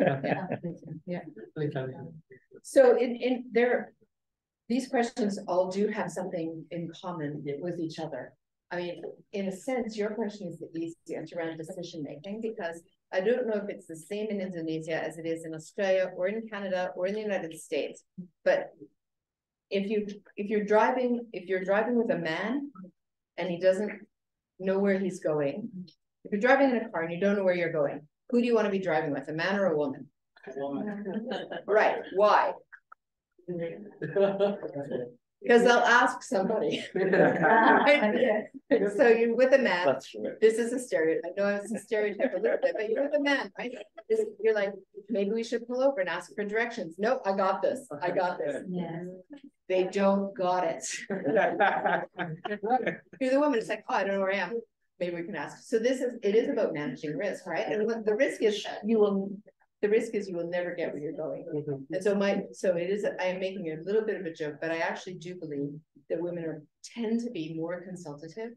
Yeah. Please, Tanya. So in there, these questions all do have something in common with each other. I mean, in a sense, your question is the easiest around decision making, because I don't know if it's the same in Indonesia as it is in Australia or in Canada or in the United States. But if you're driving with a man and he doesn't know where he's going, if you're driving in a car and you don't know where you're going, who do you want to be driving with, a man or a woman? Right. Why? Because they'll ask somebody. So you're with a man. That's true. This is a stereotype. I know it's a stereotype a little bit, but you're with a man, right? You're like, maybe we should pull over and ask for directions. No, I got this. I got this. Yes. They don't got it. You're the woman. It's like, oh, I don't know where I am. Maybe we can ask. So it is about managing risk, right? And the risk is you will never get where you're going. And so I am making a little bit of a joke, but I actually do believe that women tend to be more consultative,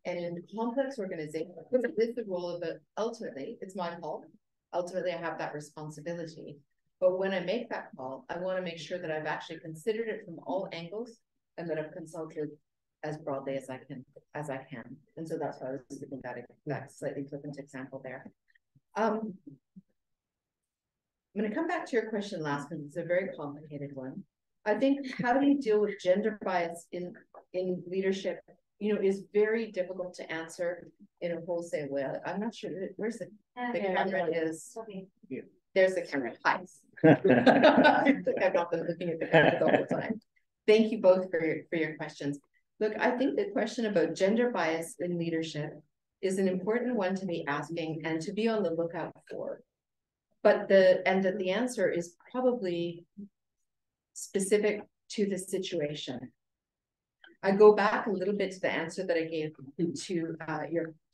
and in complex organizations, this is the role of it. Ultimately, it's my call. Ultimately, I have that responsibility. But when I make that call, I want to make sure that I've actually considered it from all angles. and that I've consulted as broadly as I can. And so that's why I was giving that slightly flippant example there. I'm going to come back to your question last, because it's a very complicated one. I think how do you deal with gender bias in leadership, is very difficult to answer in a wholesale way. I'm not sure, where's the camera is. There's the camera. Hi. I've not been looking at the camera the whole time. Thank you both for your questions. Look, I think the question about gender bias in leadership is an important one to be asking and to be on the lookout for. But the answer is probably specific to the situation. I go back a little bit to the answer that I gave to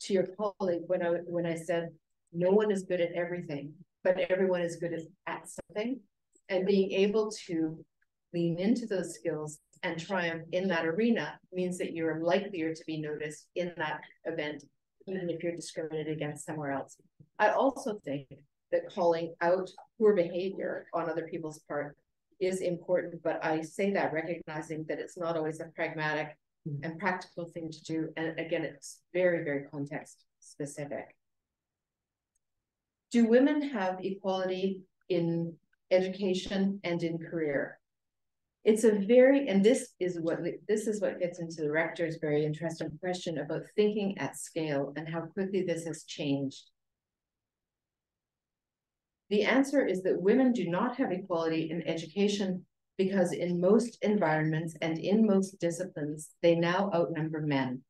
your colleague when I said no one is good at everything, but everyone is good at something, and being able to lean into those skills and triumph in that arena means that you're likelier to be noticed in that event, even if you're discriminated against somewhere else. I also think that calling out poor behavior on other people's part is important, but I say that recognizing that it's not always a pragmatic and practical thing to do. And again, it's very, very context specific. Do women have equality in education and in career? It's a very, and this is what gets into the rector's very interesting question about thinking at scale and how quickly this has changed. The answer is that women do not have equality in education because in most environments and in most disciplines, they now outnumber men.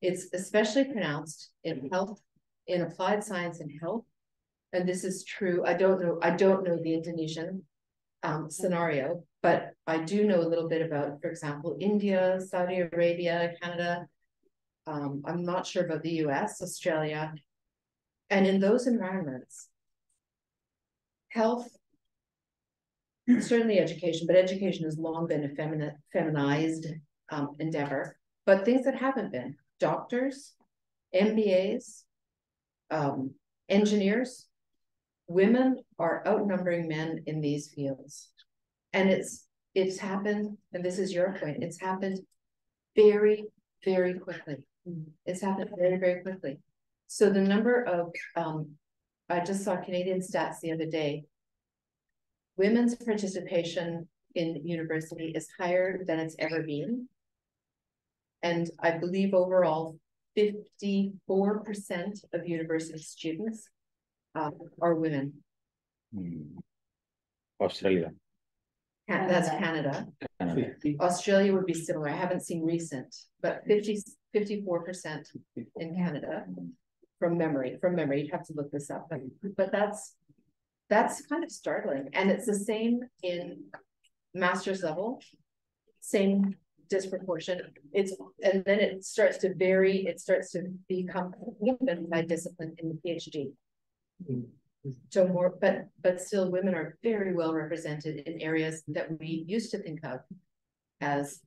It's especially pronounced in health, in applied science and health. And this is true. I don't know the Indonesian scenario, but I do know a little bit about, for example, India, Saudi Arabia, Canada. I'm not sure about the US, Australia. And in those environments, health, certainly education, but education has long been a feminized endeavor. But things that haven't been, doctors, MBAs, engineers, women are outnumbering men in these fields. And it's happened, and this is your point, it's happened very, very quickly. It's happened very, very quickly. So the number of, I just saw Canadian stats the other day, women's participation in university is higher than it's ever been. And I believe overall, 54% of university students are women. Australia. That's Canada. Australia would be similar. I haven't seen recent, but 54% in Canada from memory. You'd have to look this up, but that's kind of startling. And it's the same in master's level, same disproportion. And then it starts to vary. It starts to become by discipline in the PhD. So more, but still women are very well represented in areas that we used to think of as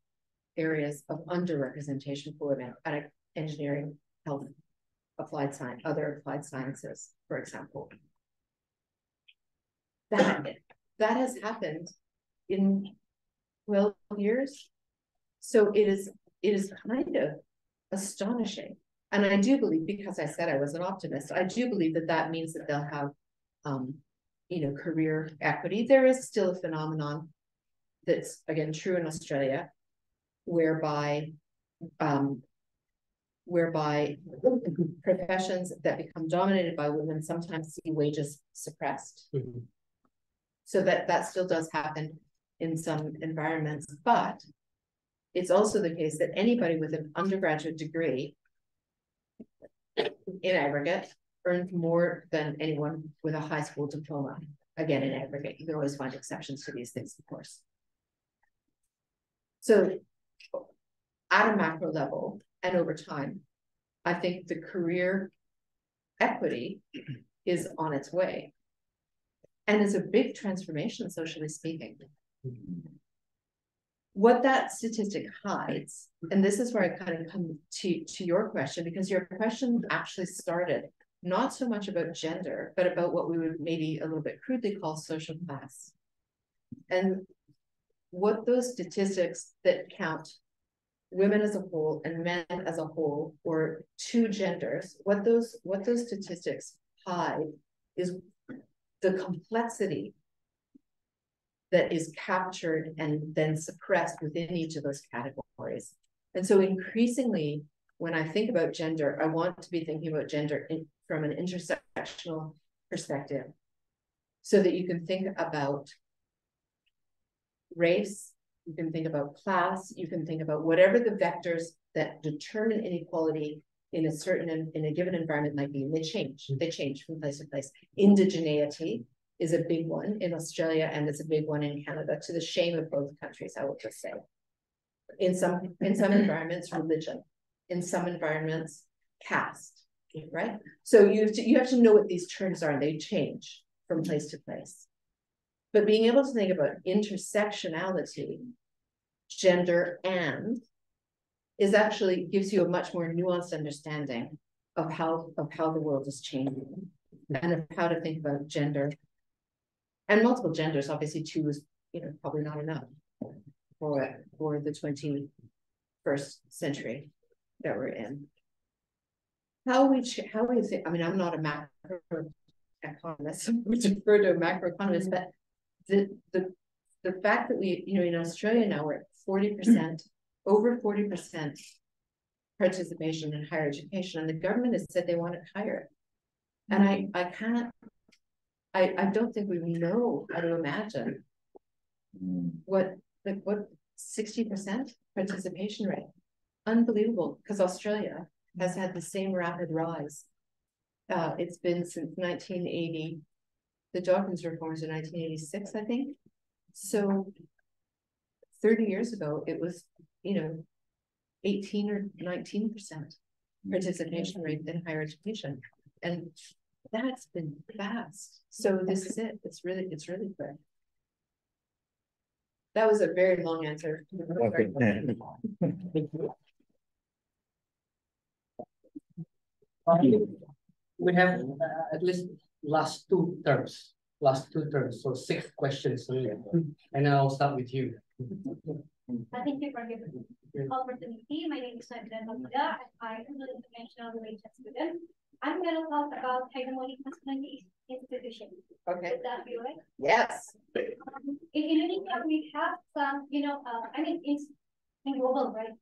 areas of underrepresentation for women, like engineering, health, applied science, other applied sciences, for example. That has happened in 12 years. So it is kind of astonishing. And I do believe, because I said I was an optimist, I do believe that means that they'll have, career equity. There is still a phenomenon that's, again, true in Australia, whereby professions that become dominated by women sometimes see wages suppressed. So that still does happen in some environments, but it's also the case that anybody with an undergraduate degree in aggregate earns more than anyone with a high school diploma. Again, in aggregate, you can always find exceptions to these things, of course. So at a macro level and over time, I think the career equity is on its way. And it's a big transformation, socially speaking. What that statistic hides, and this is where I kind of come to your question, because your question actually started not so much about gender, but about what we would maybe a little bit crudely call social class. And what those statistics that count women as a whole and men as a whole, or two genders, what those statistics hide is the complexity that is captured and then suppressed within each of those categories. And so increasingly, when I think about gender, I want to be thinking about gender from an intersectional perspective, so that you can think about race, you can think about class, you can think about whatever the vectors that determine inequality in a given environment might be. And they change from place to place. Indigeneity is a big one in Australia, and it's a big one in Canada, to the shame of both countries, I will just say. In some environments, religion. In some environments, caste, right? So you have to know what these terms are, and they change from place to place. But being able to think about intersectionality, gender, and is actually gives you a much more nuanced understanding of how the world is changing, and of how to think about gender and multiple genders. Obviously, two is probably not enough for the 21st century that we're in. How we think, I mean, I'm not a macro economist, so we defer to a macroeconomist, but the fact that we, in Australia now we're at 40%, over 40% participation in higher education, and the government has said they want it higher. And I don't think we know how to imagine what 60% participation rate. Unbelievable, because Australia has had the same rapid rise. It's been since 1980. The Dawkins reforms in 1986, I think. So 30 years ago, it was, 18 or 19% participation rate in higher education. And that's been fast. So this is it. It's really quick. That was a very long answer. Okay. We have at least last two terms, so 6 questions really. And then I'll start with you. Thank you for giving the opportunity. My name is Nadia Hamida, and I am an international relations student. I'm going to talk about hegemonic masculinity institutions. Okay. Would that be right? Yes. In Indonesia, we have some, in global, right?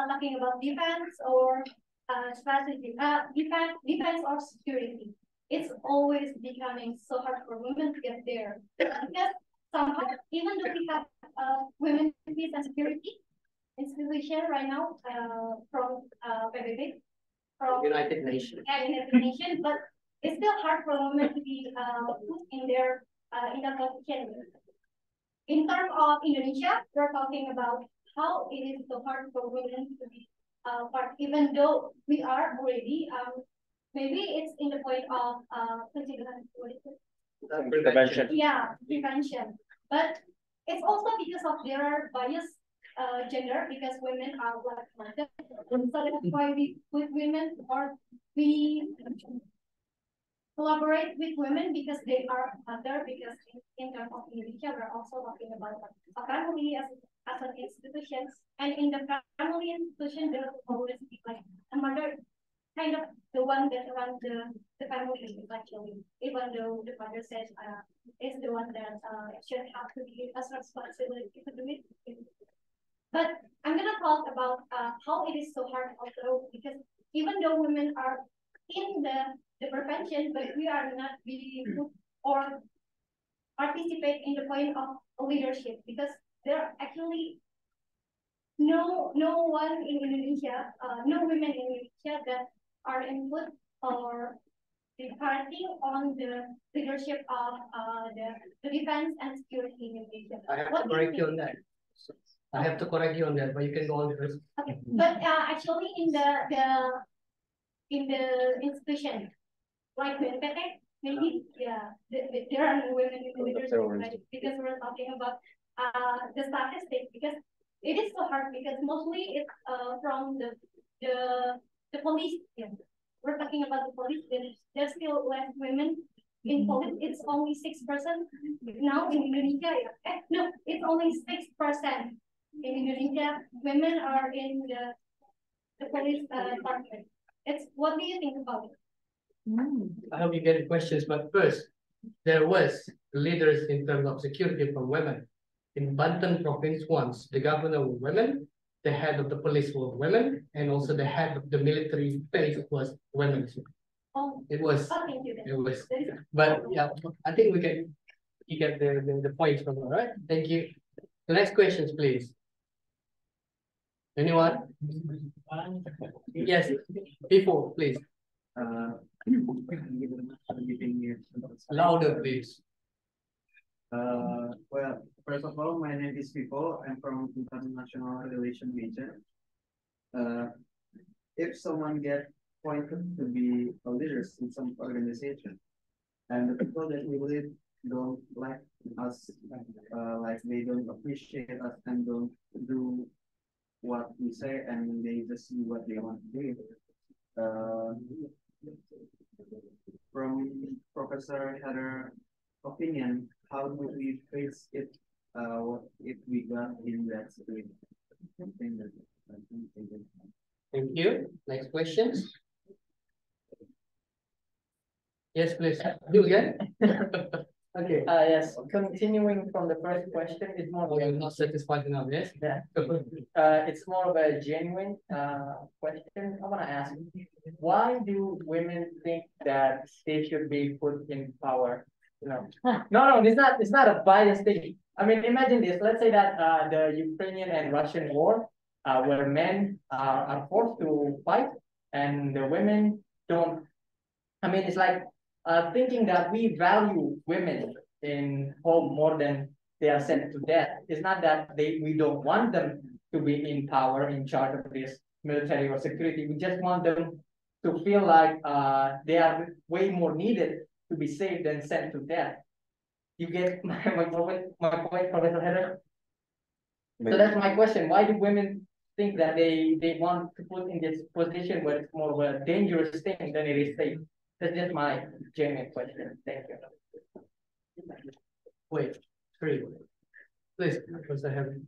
Talking about defense or strategy, defense or security. It's always becoming so hard for women to get there. Because somehow, even though we have women peace and security institution right now from PBB, from United Nations. Yeah, United Nations, but it's still hard for women to be put in their in that position. In terms of Indonesia, we're talking about how it is so hard for women to be part, even though we are already maybe it's in the point of Prevention. Yeah, prevention. But it's also because of their bias gender, because women are black market. So that's why we with women, or we collaborate with women because they are other, because in terms of Indonesia, we're also talking about a family as an institution. And in the family institution, there will always be like a mother, kind of the one that runs the family actually, even though the father says is the one that should have to be as responsibility to do it. But I'm gonna talk about how it is so hard also, because even though women are in the prevention, but we are not really put or participate in the point of leadership, because there are actually no one in Indonesia, no women in Indonesia that are input or departing on the leadership of the defense and security in Indonesia. I have to correct you on that. I have to correct you on that, but you can go on first. Okay, but actually in the institution, like BNPT, maybe there are no women in leadership, right? Because we're talking about the statistics, because it is so hard, because mostly it's from the police. Yeah. We're talking about the police. There's still less women in police, it's only 6%. Now in Indonesia, no, it's only 6%. In Indonesia, women are in the police department. What do you think about it? I hope you get the questions, but first, there was leaders in terms of security from women. In Banten province once, the governor was women, the head of the police was women, and also the head of the military base was women. Oh, It was, thank you. it was, but yeah, I think you get the points from her, right? Thank you. The next questions, please. Anyone? Yes, before, please. Louder, please. Well, first of all, my name is Vivo. I'm from International Relations Region. If someone gets appointed to be a leader in some organization, and the people that we lead don't like us, like they don't appreciate us and don't do what we say, and they just do what they want to do. From Professor Heather's opinion, how do we face it? What if we got in that situation? Thank you. Next questions. Yes, please. Do again. Okay. Yes, continuing from the first question, it's more Oh, you're not satisfied enough, yes? Yeah. It's more of a genuine question. I want to ask, why do women think that they should be put in power? No, it's not a biased thing. I mean, imagine this. Let's say that the Ukrainian and Russian war, where men are forced to fight and the women don't. I mean, it's like thinking that we value women in home more than they are sent to death. It's not that we don't want them to be in power, in charge of this military or security. We just want them to feel like they are way more needed to be saved than sent to death. You get my point, Professor Heather? So that's my question. Why do women think that they want to put in this position where it's more of a dangerous thing than it is safe? That's just my genuine question. Thank you. Wait, 3. Please, Professor Heather.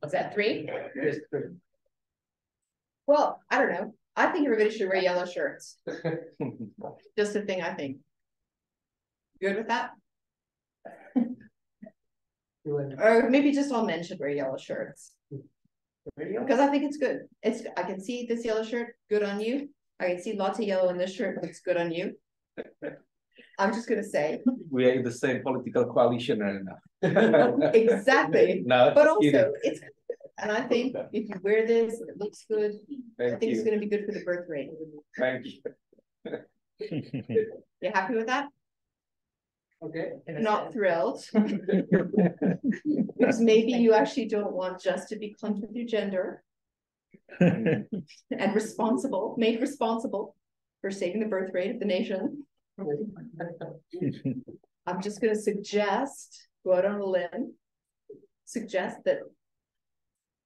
Is that 3? Yes, 3. Well, I don't know. I think everybody should wear yellow shirts. Just a thing I think. Good with that? Or maybe just all men should wear yellow shirts. Because I think it's good. I can see this yellow shirt, good on you. I can see lots of yellow in this shirt, looks good on you. I'm just gonna say. We are in the same political coalition right now. Exactly. No, but also it's and I think if you wear this, it looks good. I think it's gonna be good for the birth rate. Thank you. You happy with that? Okay. Not thrilled. Because maybe you actually don't want just to be clumped with your gender. And made responsible for saving the birth rate of the nation. I'm just going to suggest, go out on a limb, suggest that,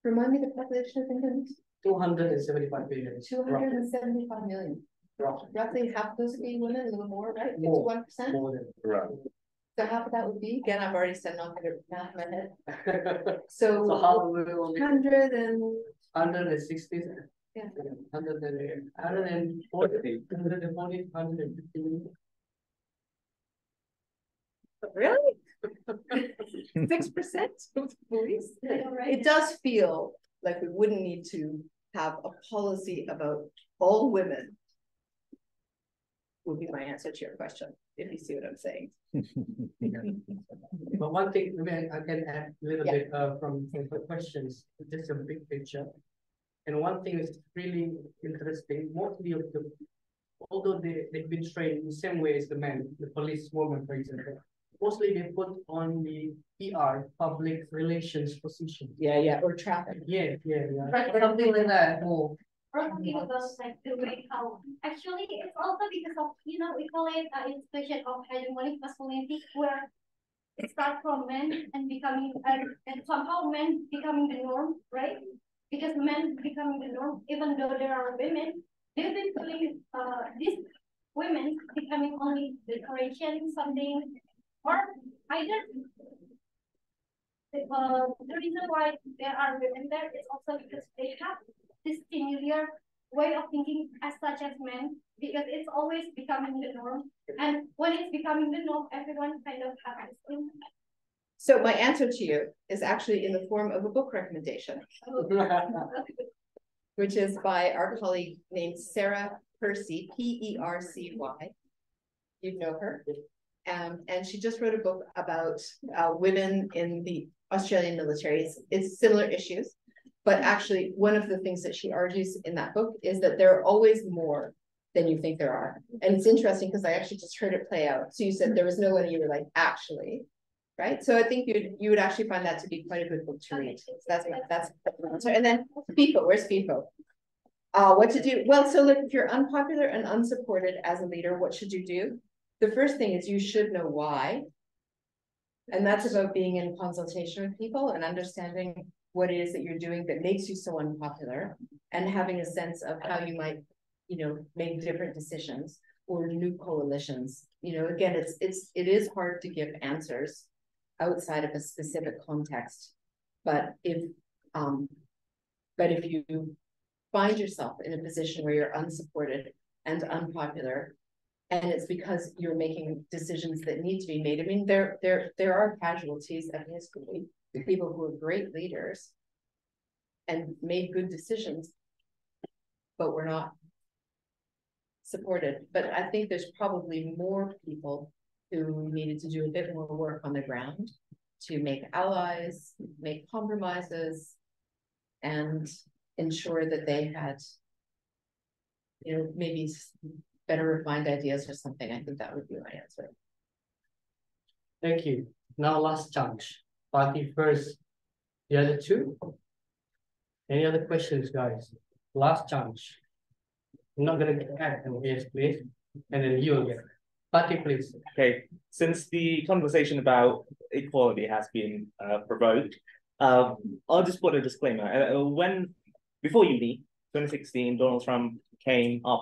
remind me the population of England? 275 billion. 275 million. Roughly half of those would be women, a little more, right? 51%? More than. Right. So half of that would be, again, I've already said not good at math in my head. So, how will 100 and 160, yeah. 140, 150. Really? 6% of the police? It does feel like we wouldn't need to have a policy about all women. Would be my answer to your question, if you see what I'm saying. But one thing, I can add a little bit from the questions, just a big picture. And one thing is really interesting, mostly of the, although they've been trained in the same way as the men, the police woman, for example, mostly they put on the PR, public relations position. Yeah, or traffic. Yeah. Right. Something like that. More. Or something about like the way how actually it's also because of we call it institution of hegemonic masculinity where it starts from men and becoming and somehow men becoming the norm, right? Because men becoming the norm, even though there are women, they've been feeling this women becoming only decoration, something, or either the reason why there are women there is also because they have this familiar way of thinking as such as men, because it's always becoming the norm. And when it's becoming the norm, everyone kind of has this thing. So my answer to you is actually in the form of a book recommendation, which is by our colleague named Sarah Percy, P-E-R-C-Y. You know her. And she just wrote a book about women in the Australian military. It's similar issues, but actually one of the things that she argues in that book is that there are always more than you think there are. And it's interesting because I actually just heard it play out. So you said there was no one, and you were like, actually, right? So I think you would actually find that to be quite a good book to read. So that's the answer. And then FIFO, where's FIFO? What to do? Well, so look, if you're unpopular and unsupported as a leader, what should you do? The first thing is you should know why. And that's about being in consultation with people and understanding what it is that you're doing that makes you so unpopular, and having a sense of how you might, make different decisions or new coalitions. Again, it is hard to give answers outside of a specific context. But if you find yourself in a position where you're unsupported and unpopular, and it's because you're making decisions that need to be made. I mean, there are casualties of history, people who are great leaders and made good decisions, but were not supported. But I think there's probably more people who needed to do a bit more work on the ground to make allies, make compromises, and ensure that they had, maybe better refined ideas or something. I think that would be my answer. Thank you. Now last chance. Party first. The other two. Any other questions, guys? Last chance. I'm not gonna get back. Yes, please. And then you again. Party, please. Okay. Since the conversation about equality has been provoked, I'll just put a disclaimer. Before uni, 2016, Donald Trump came up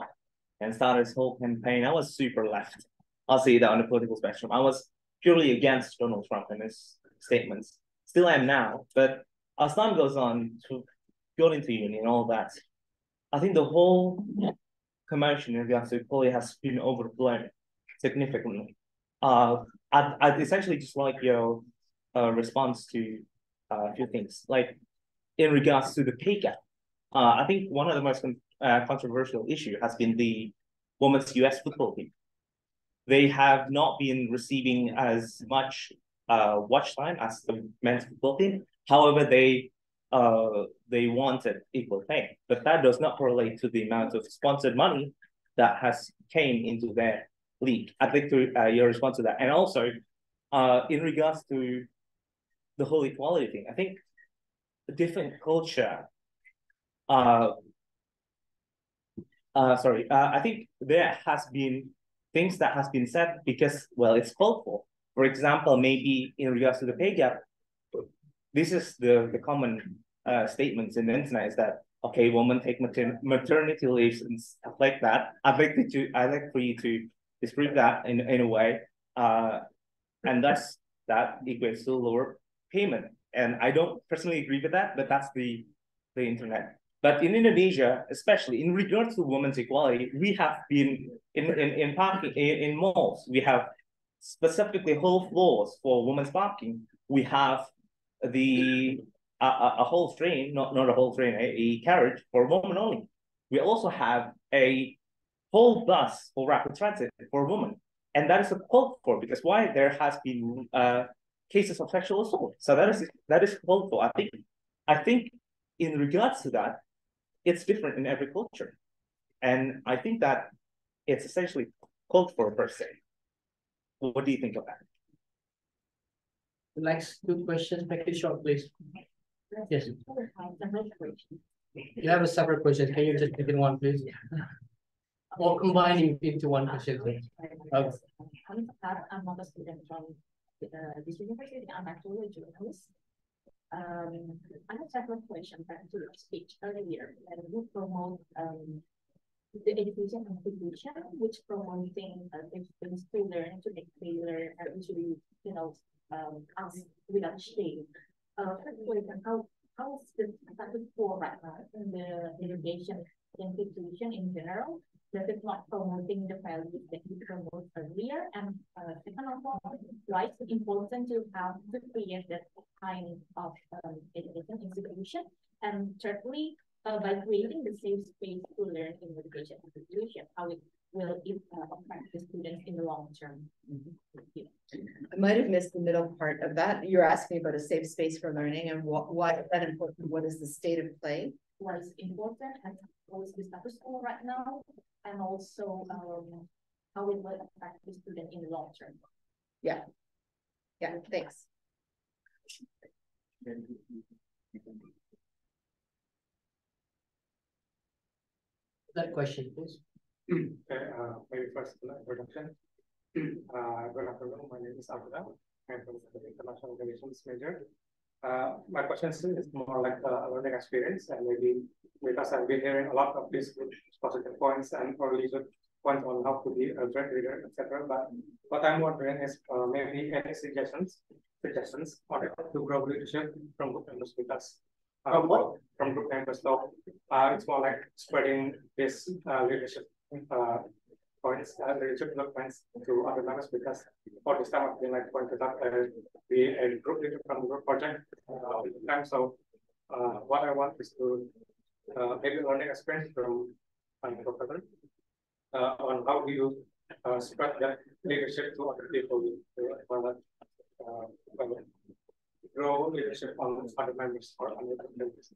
and started his whole campaign, I was super left. I'll say that on the political spectrum. I was purely against Donald Trump and his statements. Still am now, but as time goes on to go into uni and all that, I think the whole commotion in regards to equality has been overblown significantly. I'd essentially just like your response to a few things. Like in regards to the pay gap, I think one of the most controversial issue has been the women's US football team. They have not been receiving as much watch time as the men's football team. However, they wanted equal pay, but that does not correlate to the amount of sponsored money that has came into their league. I'd like to your response to that, and also in regards to the whole equality thing, I think a different culture. I think there has been things that has been said because, well, it's called for. For example, maybe in regards to the pay gap, this is the common statements in the internet is that, okay, women take maternity leaves and stuff like that. I'd like for you to disprove that in a way, and that equates to lower payment. And I don't personally agree with that, but that's the internet. But in Indonesia, especially in regards to women's equality, we have been in parking in malls. We have specifically whole floors for women's parking. We have a whole train, not a whole train, a carriage for women only. We also have a whole bus for rapid transit for women, and that is called for because why there has been cases of sexual assault. So that is called for. I think in regards to that, it's different in every culture. And I think that it's essentially called for per se. What do you think of that? Next two questions, make it short, please. Yes. You have a separate question. Can you just take in one, please? Or combining into one question, please. Okay. I'm not a student from this university. I'm actually a journalist. I have several questions back to your speech earlier, and you promote the education institution, which promoting things to learn to make failure and usually, ask without shame. First question, how is the status quo right now in the education institution in general? Does it not promoting the values that you promote earlier? And second of all, why is it important to create that kind of education institution? And thirdly, by creating the safe space to learn in education institution, how it will affect the students in the long term? I might have missed the middle part of that. You're asking about a safe space for learning and why is that important? What is the state of play? What is important and what is the status quo right now? And also how it will affect the student in the long term. Yeah. Yeah, thanks. That question, please. Maybe first introduction. Good afternoon. My name is Abdullah. I'm from the International Relations major. My question is more like a learning experience, and maybe because I've been hearing a lot of these positive points and early points on how to be a great leader, etc. But what I'm wondering is maybe any suggestions on how to grow leadership from group members, because from group members. So it's more like spreading this leadership leadership developments to other members, because for this time I've been like pointed out be a group leader from the group project all the time. So what I want is to maybe learning experience from professor on how do you spread that leadership to other people grow leadership on other members or other members.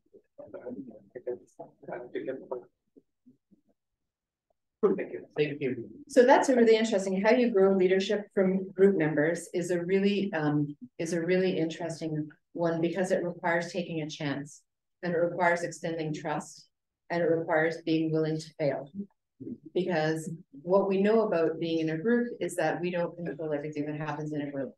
Thank you. So that's a really interesting. How you grow leadership from group members is a really interesting one, because it requires taking a chance, and it requires extending trust, and it requires being willing to fail. Because what we know about being in a group is that we don't control everything that happens in a group.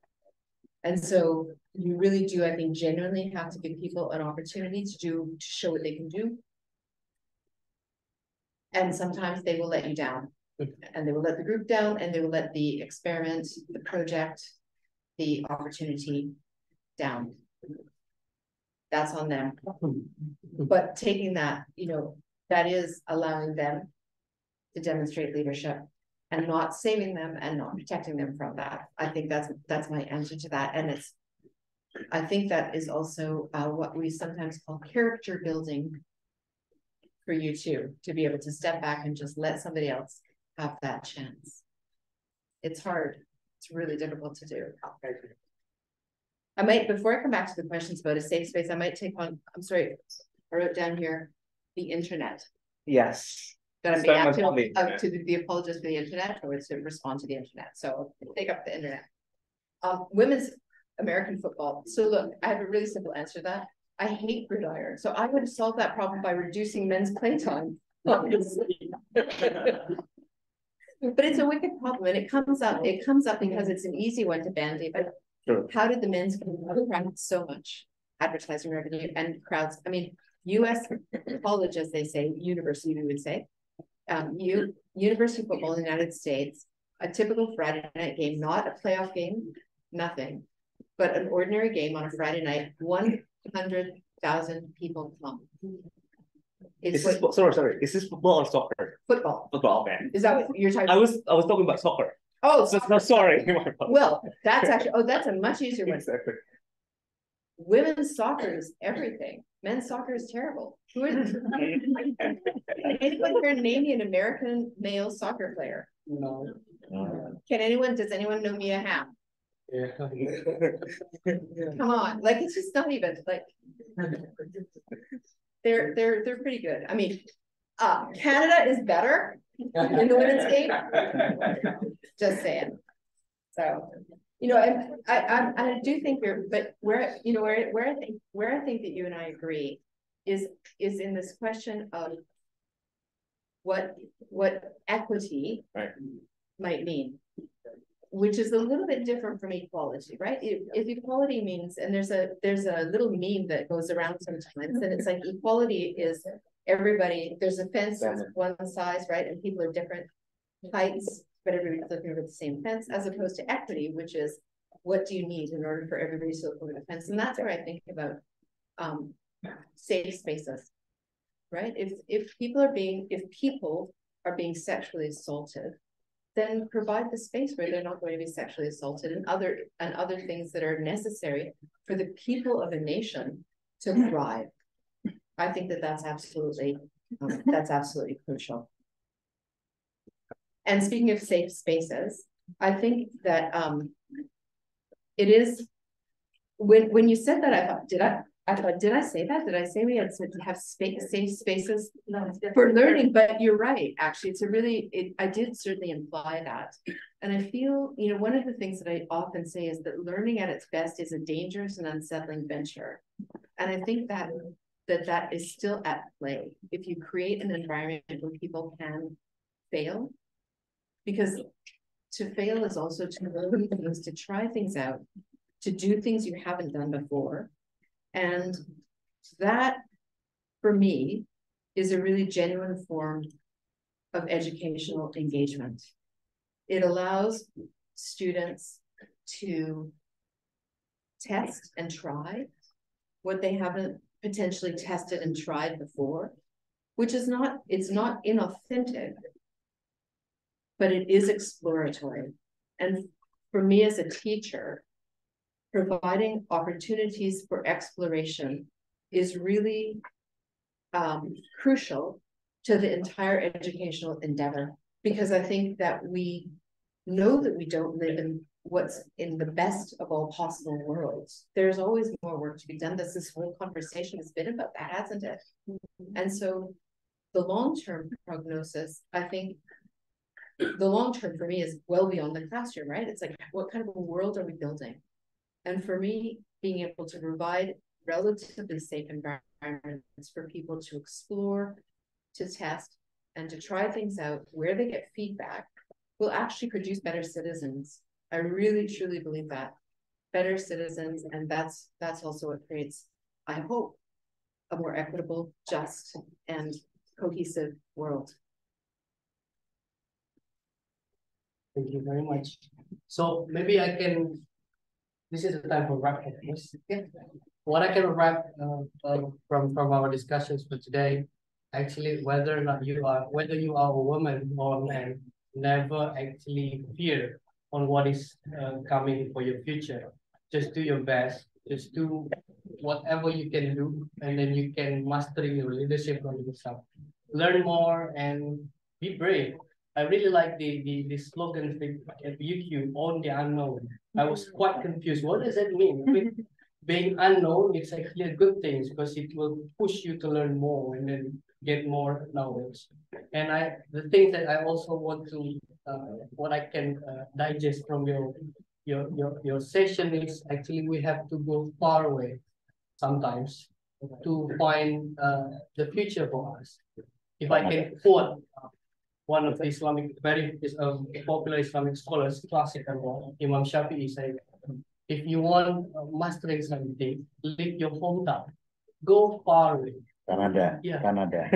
And so you really do, I think, genuinely have to give people an opportunity to show what they can do. And sometimes they will let you down, and they will let the group down, and they will let the experiment, the project, the opportunity down. That's on them. But taking that, that is allowing them to demonstrate leadership and not saving them and not protecting them from that. I think that's my answer to that. And I think that is also what we sometimes call character building for you too, to be able to step back and just let somebody else have that chance. It's hard. It's really difficult to do. I might, before I come back to the questions about a safe space, I might take on, I'm sorry, I wrote down here, the internet. Yes. That I'm being asked to the apologist for the internet, or to respond to the internet. So I'll take up the internet. Women's American football. So look, I have a really simple answer to that. I hate gridiron. So I would solve that problem by reducing men's playtime. But it's a wicked problem, and it comes up because it's an easy one to band-aid. But sure. How did the men's attract so much advertising revenue and crowds? I mean, US college, as they say, university, we would say, university football in the United States, a typical Friday night game, not a playoff game, nothing, but an ordinary game on a Friday night, 100,000 people come. Sorry. Is this football or soccer? Football. Football, okay. Is that what you're talking about? I was talking about soccer. Oh, so, sorry. Well, that's actually, that's a much easier one. Exactly. Women's soccer is everything. Men's soccer is terrible. Who is anyone here name me an American male soccer player? No. Does anyone know Mia Hamm? Yeah. Come on, like it's just not even like they're pretty good. I mean, Canada is better in the women's game. Just saying. So, and I do think where I think that you and I agree is in this question of what equity might mean, which is a little bit different from equality, right? If equality means, and there's a little meme that goes around sometimes, and it's like equality is everybody, there's a fence that's one size, right? And people are different heights, but everybody's looking over the same fence, as opposed to equity, which is what do you need in order for everybody to look over the fence? And that's where I think about safe spaces, right? If people are being sexually assaulted, then provide the space where they're not going to be sexually assaulted, and other things that are necessary for the people of a nation to thrive. I think that that's absolutely crucial. And speaking of safe spaces, I think that it is, when you said that, I thought, did I say that? Did I say we had to have safe spaces for learning? But you're right, actually, I did certainly imply that. And I feel, one of the things that I often say is that learning at its best is a dangerous and unsettling venture. And I think that is still at play if you create an environment where people can fail. Because to fail is also to learn things, to try things out, to do things you haven't done before. And that, for me, is a really genuine form of educational engagement. It allows students to test and try what they haven't potentially tested and tried before, which is it's not inauthentic, but it is exploratory. And for me as a teacher, providing opportunities for exploration is really crucial to the entire educational endeavor, because I think that we know that we don't live in what's in the best of all possible worlds. There's always more work to be done. This whole conversation has been about that, hasn't it? And so the long-term prognosis, I think, the long-term for me is well beyond the classroom, right? It's like, what kind of a world are we building? And for me, being able to provide relatively safe environments for people to explore, to test, and to try things out where they get feedback will actually produce better citizens. I really, truly believe that. Better citizens, and that's also what creates, I hope, a more equitable, just, and cohesive world. Thank you very much. So maybe this is the time for wrap up. What I can wrap from our discussions for today, actually, whether you are a woman or a man, never actually fear on what is coming for your future. Just do your best. Just do whatever you can do, and then you can master your leadership on yourself. Learn more and be brave. I really like the slogan at UQ, own the unknown. I was quite confused. What does that mean? Being unknown, it's actually a good thing because it will push you to learn more and then get more knowledge. And the thing that I also want to, what I can digest from your session is actually we have to go far away sometimes to find the future for us. If I can quote one of the very popular Islamic scholars, classical Imam Shafi'i, said, if you want mastering something, leave your hometown, go far away. Canada. Yeah. Canada.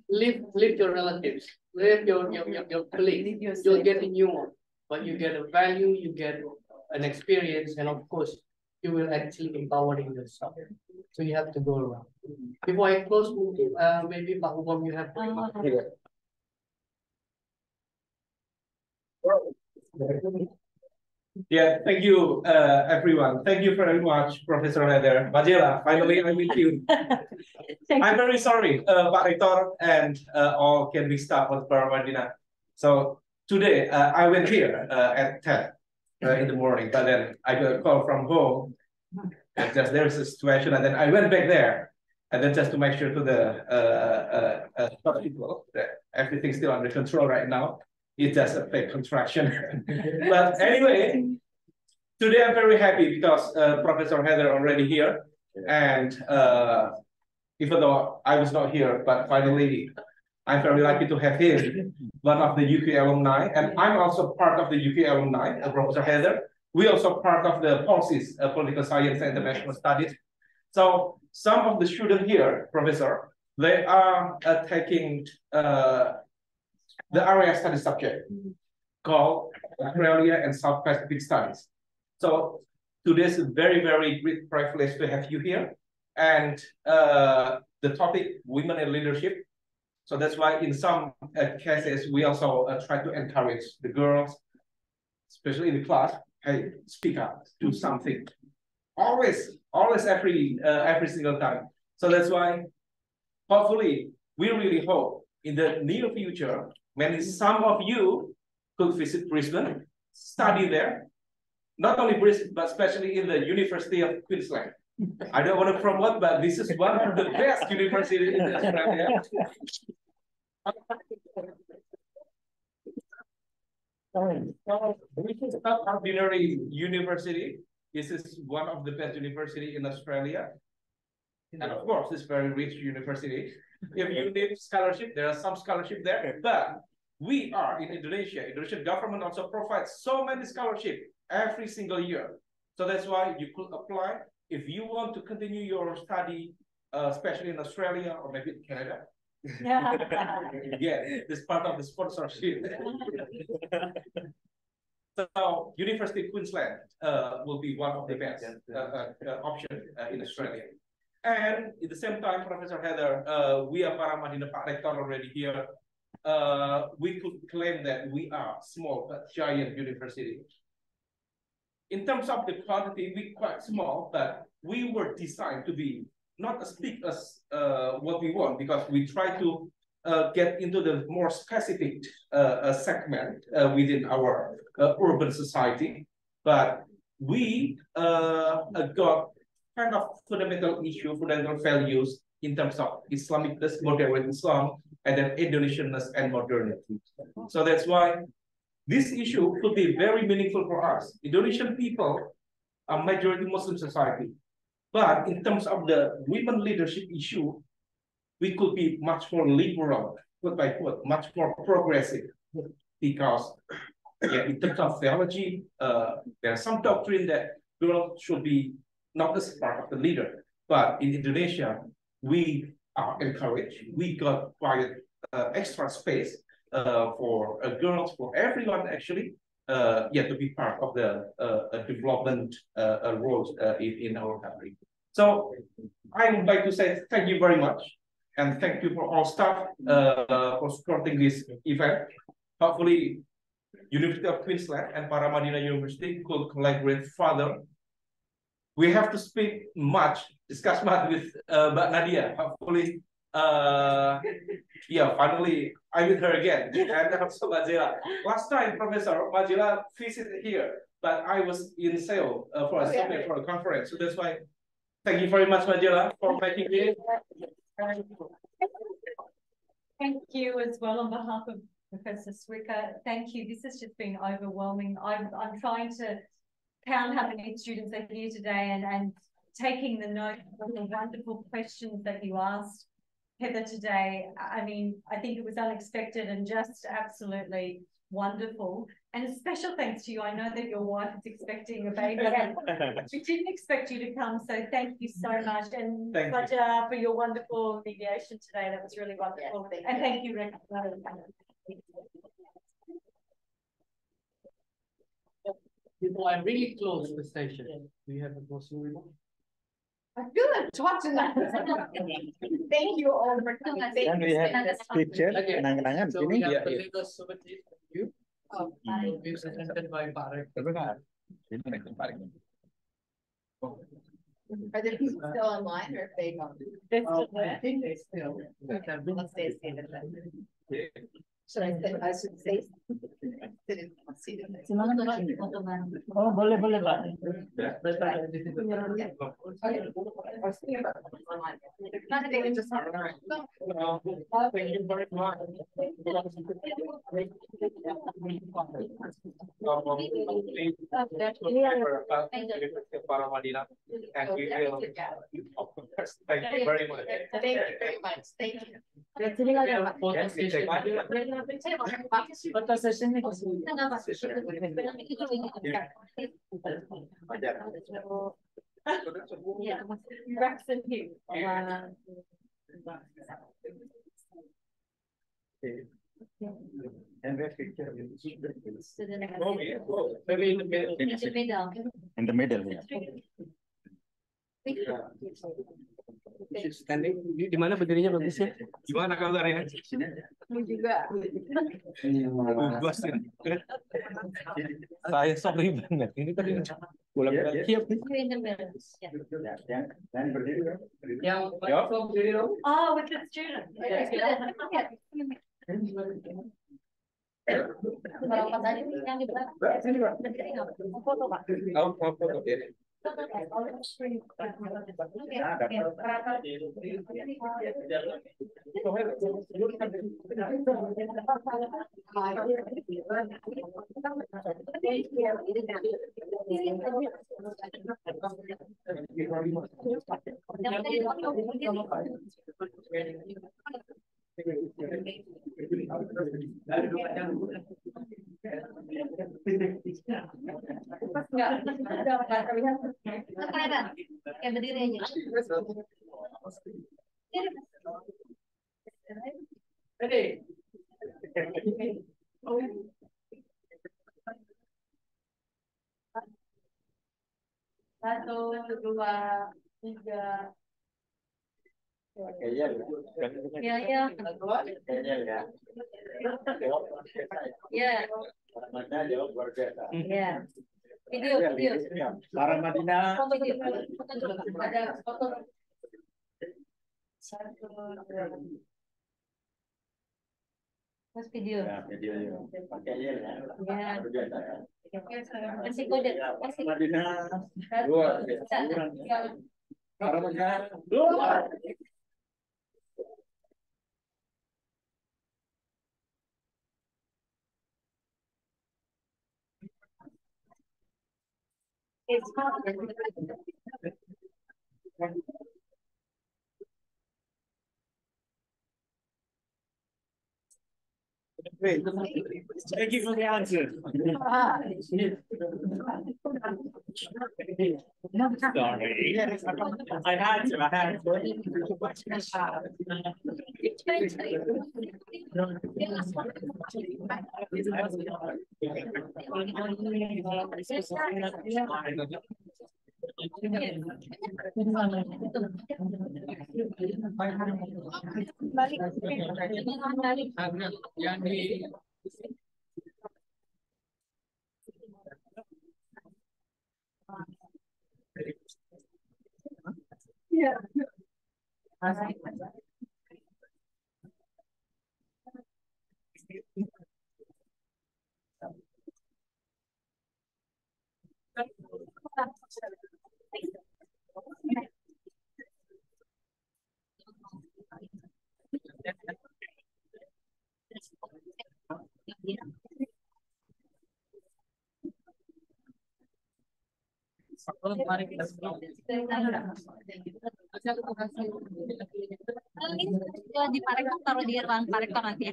Leave your relatives, leave your colleagues. You'll get a new one, but you get a value, you get an experience, and of course, you will actually empowering yourself. So you have to go around. Before I close, maybe Pak Umam, you have to. Yeah, thank you, everyone. Thank you very much, Professor Heather. Majela, finally I meet you. I'm very sorry, Pak Rector and all Canby staff of Paramadina. So today I went here at 10 in the morning, but then I got a call from home. And just there's a situation, and then I went back there, and then just to make sure to the people that everything's still under control right now. It's just a fake construction. But anyway, today I'm very happy because Professor Heather already here, and even though I was not here, but finally I'm very lucky to have him one of the UK alumni, and I'm also part of the UK alumni, Professor Heather. We also part of the policies, political science and international studies. So some of the students here, Professor, they are taking the area study subject called Australia and South Pacific Studies. So today's a very, very great privilege to have you here. And the topic, women in leadership. So that's why in some cases, we also try to encourage the girls, especially in the class, hey, speak up, do something. Always, every single time. So that's why, hopefully, we really hope in the near future, when some of you could visit Brisbane, study there, not only Brisbane, but especially in the University of Queensland. I don't want to promote, but this is one of the best universities in Australia. This is not ordinary university. This is one of the best university in Australia. And of course, it's very rich university. If you need scholarship, there are some scholarship there. But we are in Indonesia. Indonesian government also provides so many scholarship every single year. So that's why you could apply if you want to continue your study, especially in Australia or maybe in Canada. Yeah, this part of the sponsorship. So University of Queensland will be one of the best options in Australia. And at the same time, Professor Heather, we are Paramadina Pak Rector already here. We could claim that we are small but giant university. In terms of the quantity, we quite small, but we were designed to be not as big as what we want, because we try to get into the more specific segment within our urban society. But we got kind of fundamental issue, fundamental values in terms of Islamicness, moderate Islam, and then Indonesianness and modernity. So that's why this issue could be very meaningful for us. Indonesian people are majority Muslim society. But in terms of the women leadership issue, we could be much more liberal, foot by foot, much more progressive. Because in terms of theology, there are some doctrine that girls should be not as part of the leader. But in Indonesia, we are encouraged. We got quite extra space for girls, for everyone actually, to be part of the development roles in our country. So I would like to say thank you very much, and thank you for all staff for supporting this event. Hopefully, University of Queensland and Paramadina University could collaborate further. We have to discuss much with Mbak Nadia. Hopefully, finally, I with her again, and also Majela. Last time, Professor Majela visited here, but I was in Seoul for a summit, for a conference. So that's why, thank you very much, Majela, for making it. Thank you as well on behalf of Professor Swicker. Thank you. This has just been overwhelming. I'm trying to count how many students are here today and taking the note of the wonderful questions that you asked Heather today. I mean, I think it was unexpected and just absolutely wonderful. And a special thanks to you. I know that your wife is expecting a baby. We didn't expect you to come, so thank you so much. And Fajar, for your wonderful mediation today. That was really wonderful. Yes, and thank you, Rick. People are really close to the station. Do you have a closing remark? I feel I've talked enough. Thank you all for coming. Can we have picture? Kenang-kenangan So sini? we have the latest souvenir for you. Being presented by Pak Rector. Are the people still online or they gone? I think they still. Let's stay. Should I say? I should say. Oh, boleh Pak. Para Madinah, and we will. Thank you very much. Thank you very much. Thank you. Foto session nih. And where picture will Maybe in the middle. in the middle here. Standing di mana berdirinya bagusnya? Gimana kabarnya? Juga. Bos ya. Saya sorry banget. Ini tadi bolak balik siap nih. Yang berdiri. Yang berdiri dong. Oh, with the student. Oh, foto ya. Yang berdiri aja. Satu, dua, tiga. Ya. Ya. Video. Para Madinah. Ada foto. Satu, dua. Mas video. Ya, videonya. Pakai ya. Kasih kode. Kasih. Madinah. Dua. Para Madinah. Dua. It's Great. Thank you for the answer. Sorry. I had Yang di di Parekon, taruh di ruang Parekon nanti.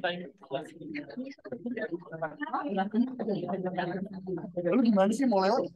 Lu gimana sih mau lewat?